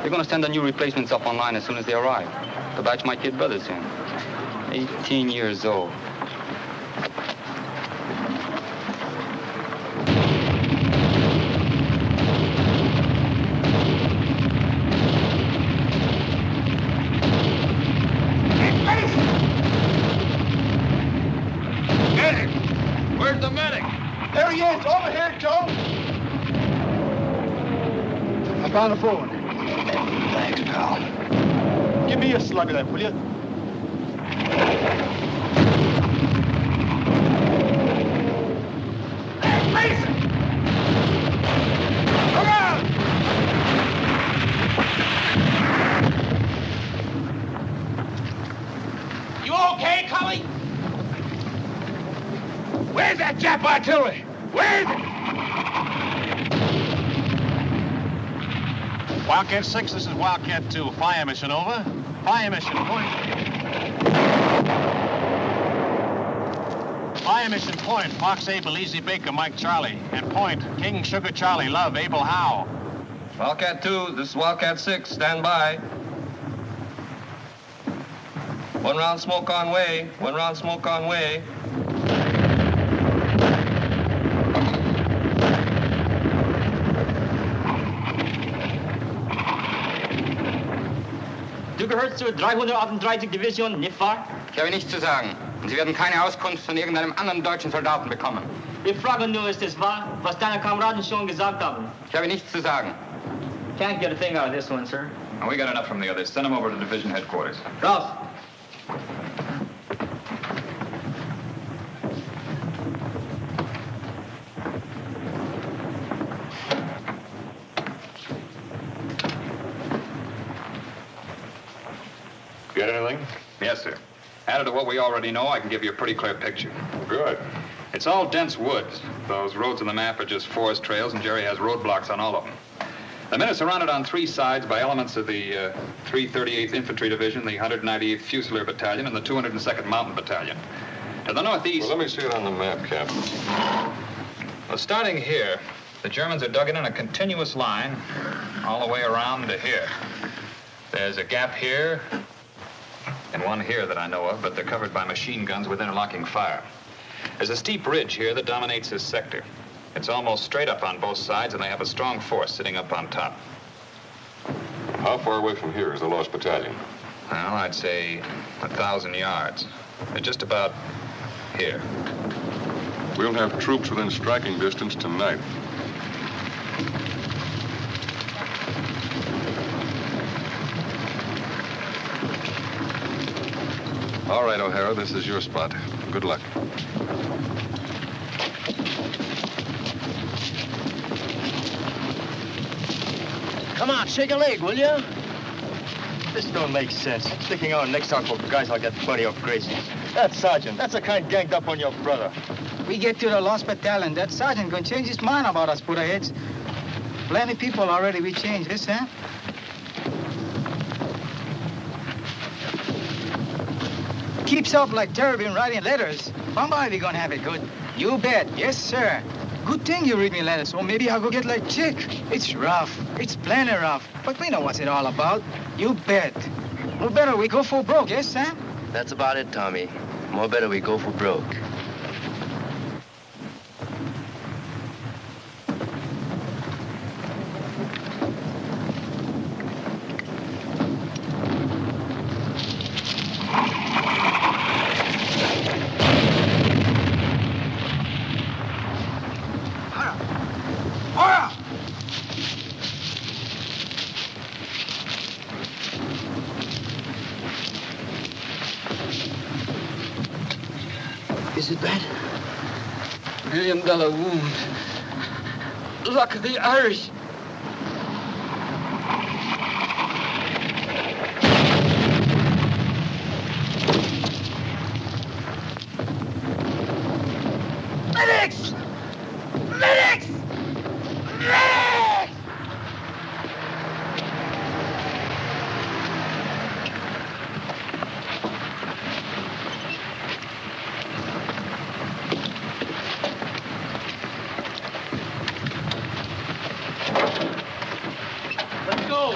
They're going to send the new replacements up online as soon as they arrive. The batch my kid brother's in. 18 years old. Where's the medic? There he is. Over here, Joe. I found the phone. Thanks, pal. Give me a slug of that, will you? Hey, Grayson! Come on! You okay, Cully? Where's that Jap artillery? Where is it? Wildcat 6, this is Wildcat 2. Fire mission, over. Fire mission, point. Fire mission, point. Fox Abel, Easy Baker, Mike Charlie. And point, King Sugar Charlie, Love, Abel Howe. Wildcat 2, this is Wildcat 6. Stand by. 1 round smoke on way. 1 round smoke on way. Du gehörst zur 338. Division, nicht wahr? Ich habe nichts zu sagen. Und Sie werden keine Auskunft von irgendeinem anderen deutschen Soldaten bekommen. Wir fragen nur, ist es wahr, was deine Kameraden schon gesagt haben? Ich habe nichts zu sagen. Can't get a thing out of this one, sir. We got enough from the others. Send them over to division headquarters. Raus! Get anything? Yes, sir. Added to what we already know, I can give you a pretty clear picture. Good. It's all dense woods. Those roads on the map are just forest trails, and Jerry has roadblocks on all of them. The men are surrounded on three sides by elements of the 338th Infantry Division, the 198th Fusilier Battalion, and the 202nd Mountain Battalion. To the northeast... Well, let me see it on the map, Captain. Well, starting here, the Germans are dug in a continuous line all the way around to here. There's a gap here and one here that I know of, but they're covered by machine guns with interlocking fire. There's a steep ridge here that dominates this sector. It's almost straight up on both sides, and they have a strong force sitting up on top. How far away from here is the lost battalion? Well, I'd say 1,000 yards. They're just about here. We'll have troops within striking distance tonight. All right, O'Hara, this is your spot. Good luck. Come on, shake a leg, will you? This don't make sense. Sticking our necks out for guys like that buddy of Grayson's. That sergeant, that's the kind ganged up on your brother. We get to the lost battalion, that sergeant gonna change his mind about us Buddha-heads. Plenty people already we changed this, huh? Keeps up like Terry been writing letters. Somebody we gonna have it good. You bet, yes, sir. Good thing you read me letters, or maybe I'll go get like Chick. It's rough. It's plenty rough. But we know what's it all about. You bet. More better we go for broke, yes, Sam? That's about it, Tommy. More better we go for broke. Is it bad? $1 million wound. Luck of the Irish. Medics! Medics! Medics! Let's go!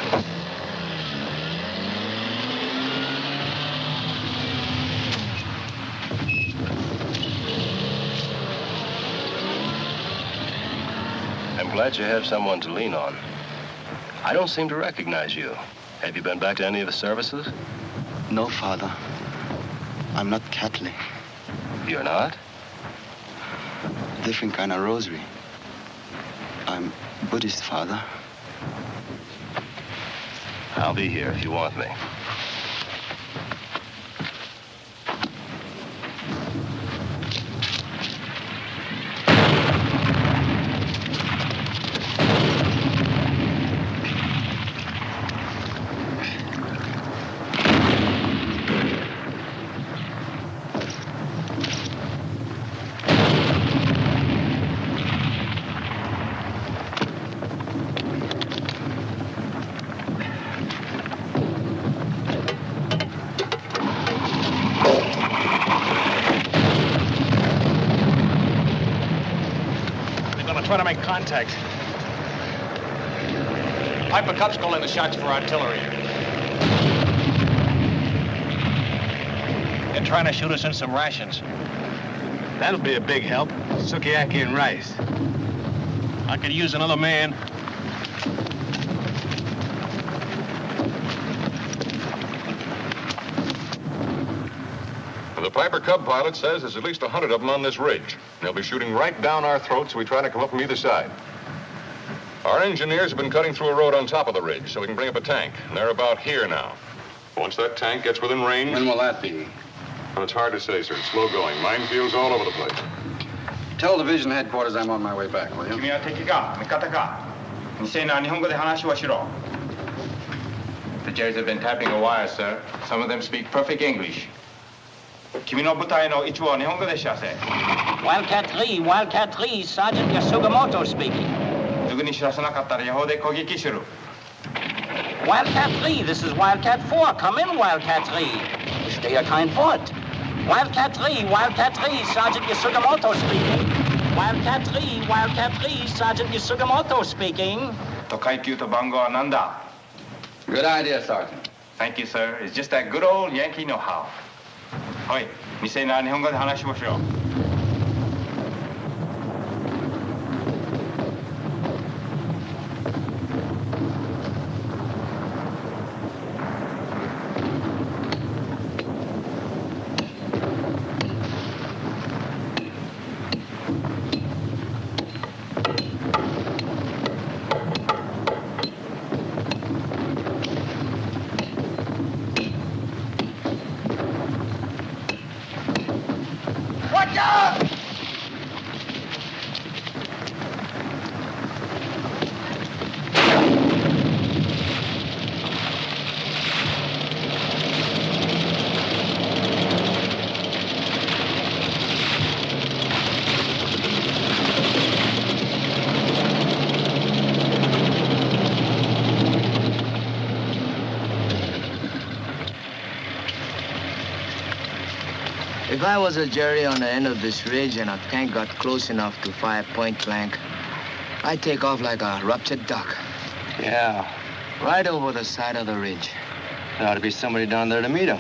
I'm glad you have someone to lean on. I don't seem to recognize you. Have you been back to any of the services? No, Father. I'm not Catholic. You're not? Different kind of rosary. I'm Buddhist, Father. I'll be here if you want me. Try to make contact. Piper Cup's calling the shots for artillery. They're trying to shoot us in some rations. That'll be a big help. Sukiyaki and rice. I could use another man. The Piper Cub pilot says there's at least 100 of them on this ridge. They'll be shooting right down our throats as we try to come up from either side. Our engineers have been cutting through a road on top of the ridge so we can bring up a tank. And they're about here now. Once that tank gets within range... When will that be? Well, it's hard to say, sir. It's slow going. Minefields all over the place. Tell division headquarters I'm on my way back, will you? 君は敵か味方か未成年は日本語で話をしろ The Jerrys have been tapping a wire, sir. Some of them speak perfect English. 君の部隊の一部は日本語で知らせ Wildcat 3, Wildcat 3, Sergeant Yasugamoto speaking. すぐに知らせなかったら予報で攻撃する Wildcat 3, this is Wildcat 4. Come in, Wildcat 3. Stay your kind foot. Wildcat 3, Wildcat 3, Sergeant Yasugamoto speaking. Wildcat 3, Wildcat 3, Sergeant Yasugamoto speaking. と階級と番号は何だ Good idea, Sergeant. Thank you, sir. It's just that good old Yankee know-how. おい、未成年は日本語で話をしろ Watch out! If I was a Jerry on the end of this ridge and a tank got close enough to fire point blank, I'd take off like a ruptured duck. Yeah, Right over the side of the ridge. there ought to be somebody down there to meet him.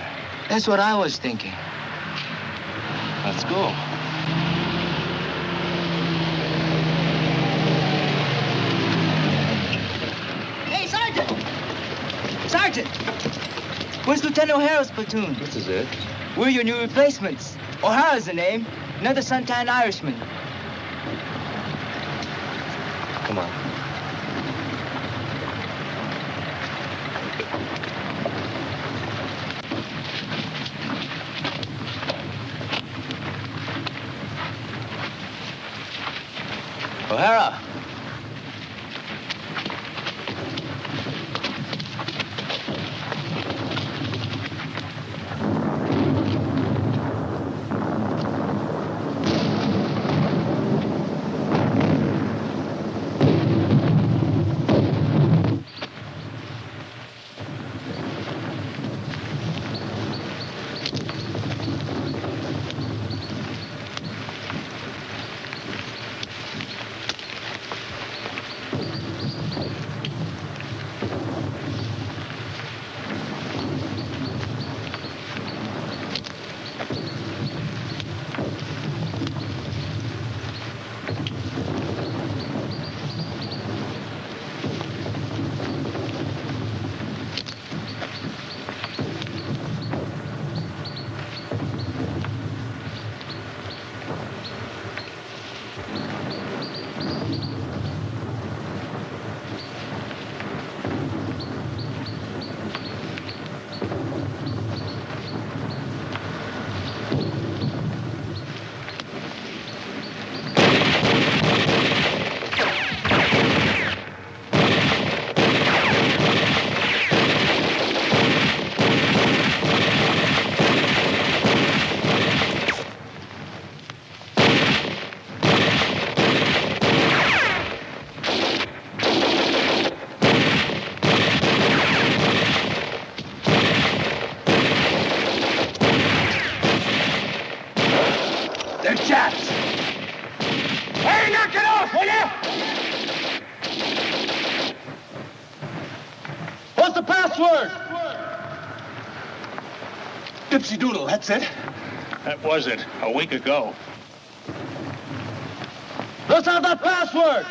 That's what I was thinking. Let's go. Hey, Sergeant! Sergeant! Where's Lieutenant O'Hara's platoon? This is it. We're your new replacements. O'Hara's the name. Another Suntan Irishman. Come on. O'Hara! They're Japs! Hey, knock it off, will you? What's the password? Dipsy Doodle, that's it. That was it, a week ago. Let's have that password.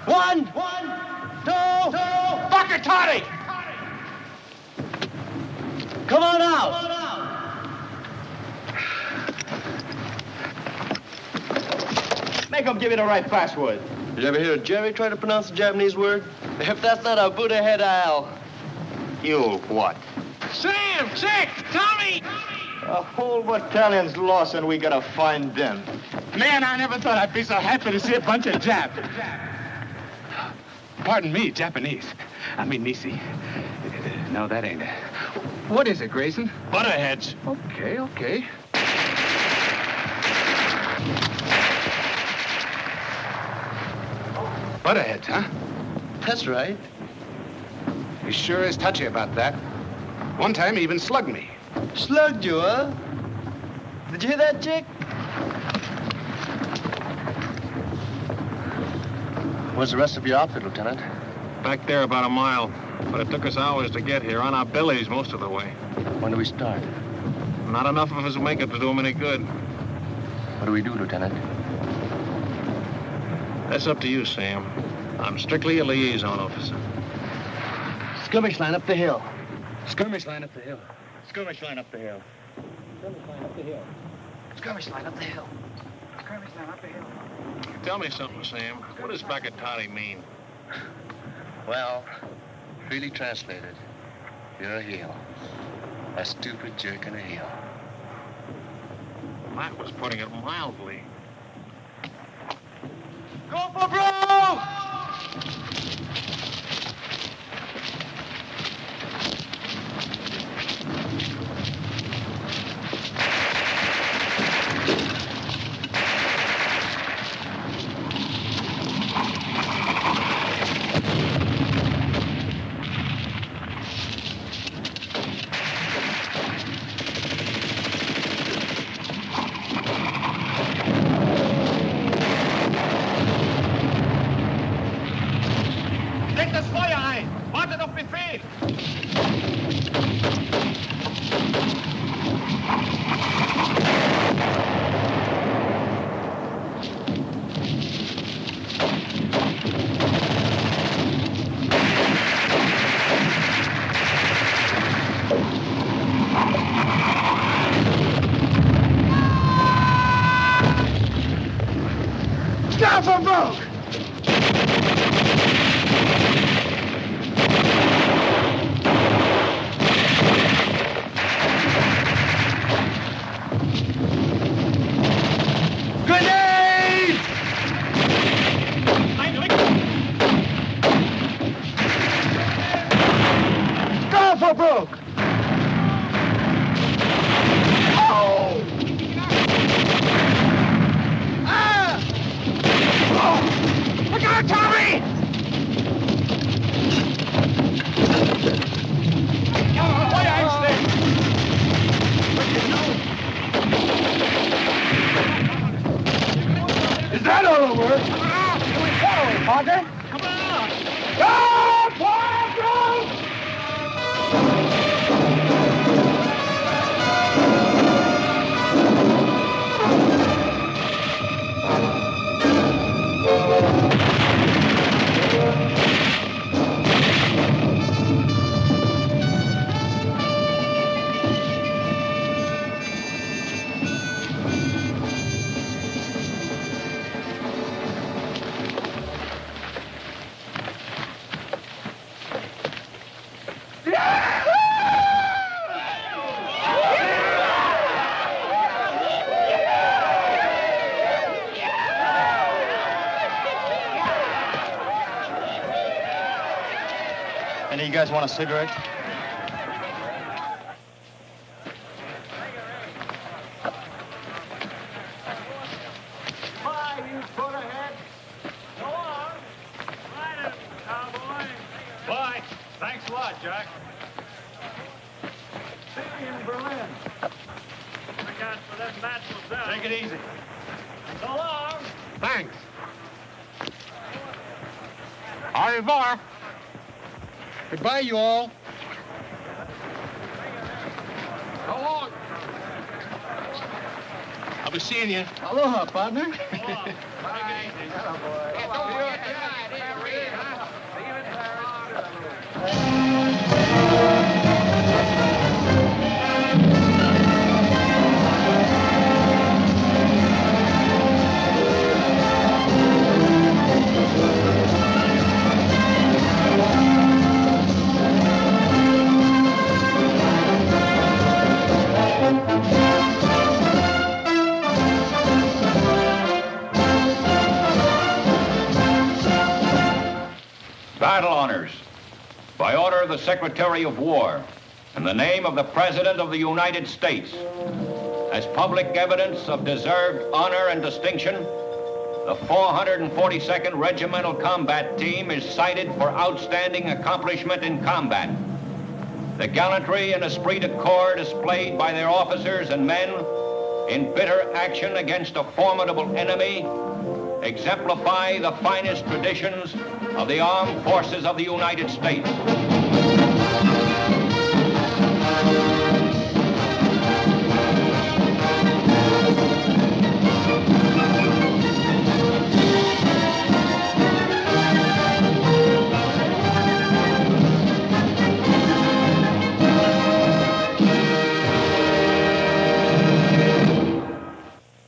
1, 2, Bucket Toddy! come on out. Make him give you the right password. Did you ever hear Jerry try to pronounce the Japanese word? If that's not a Buddha head, you'll what? Sam! Sick! Tommy! A whole battalion's lost and we gotta find them. Man, I never thought I'd be so happy to see a bunch of Japs. Pardon me, Japanese. I mean, Nisi. No, that ain't it. What is it, Grayson? Butterheads. Okay. Butterheads, huh? That's right. He sure is touchy about that. One time he even slugged me. Slugged you, huh? Did you hear that, Chick? Where's the rest of your outfit, Lieutenant? Back there about a mile. But it took us hours to get here, on our bellies most of the way. When do we start? Not enough of us will make it to do them any good. What do we do, Lieutenant? That's up to you, Sam. I'm strictly a liaison officer. Skirmish line up the hill. Skirmish line up the hill. Skirmish line up the hill. Skirmish line up the hill. Skirmish line up the hill. Skirmish line up the hill. Tell me something, Sam. What does Bakatati mean? Well, freely translated, you're a heel. A stupid jerk and a heel. That was putting it mildly. Go for broke! Any of you guys want a cigarette? Bye, you put ahead. Go on. Right, cowboy. Bye. Thanks a lot, Jack. See you in Berlin. Look out for them mademoiselle. Take it easy. So long. Thanks. Au revoir. Goodbye, you all. So long. I'll be seeing you. Aloha, partner. the Secretary of War, in the name of the President of the United States, as public evidence of deserved honor and distinction, the 442nd Regimental Combat Team is cited for outstanding accomplishment in combat. The gallantry and esprit de corps displayed by their officers and men in bitter action against a formidable enemy exemplify the finest traditions of the armed forces of the United States.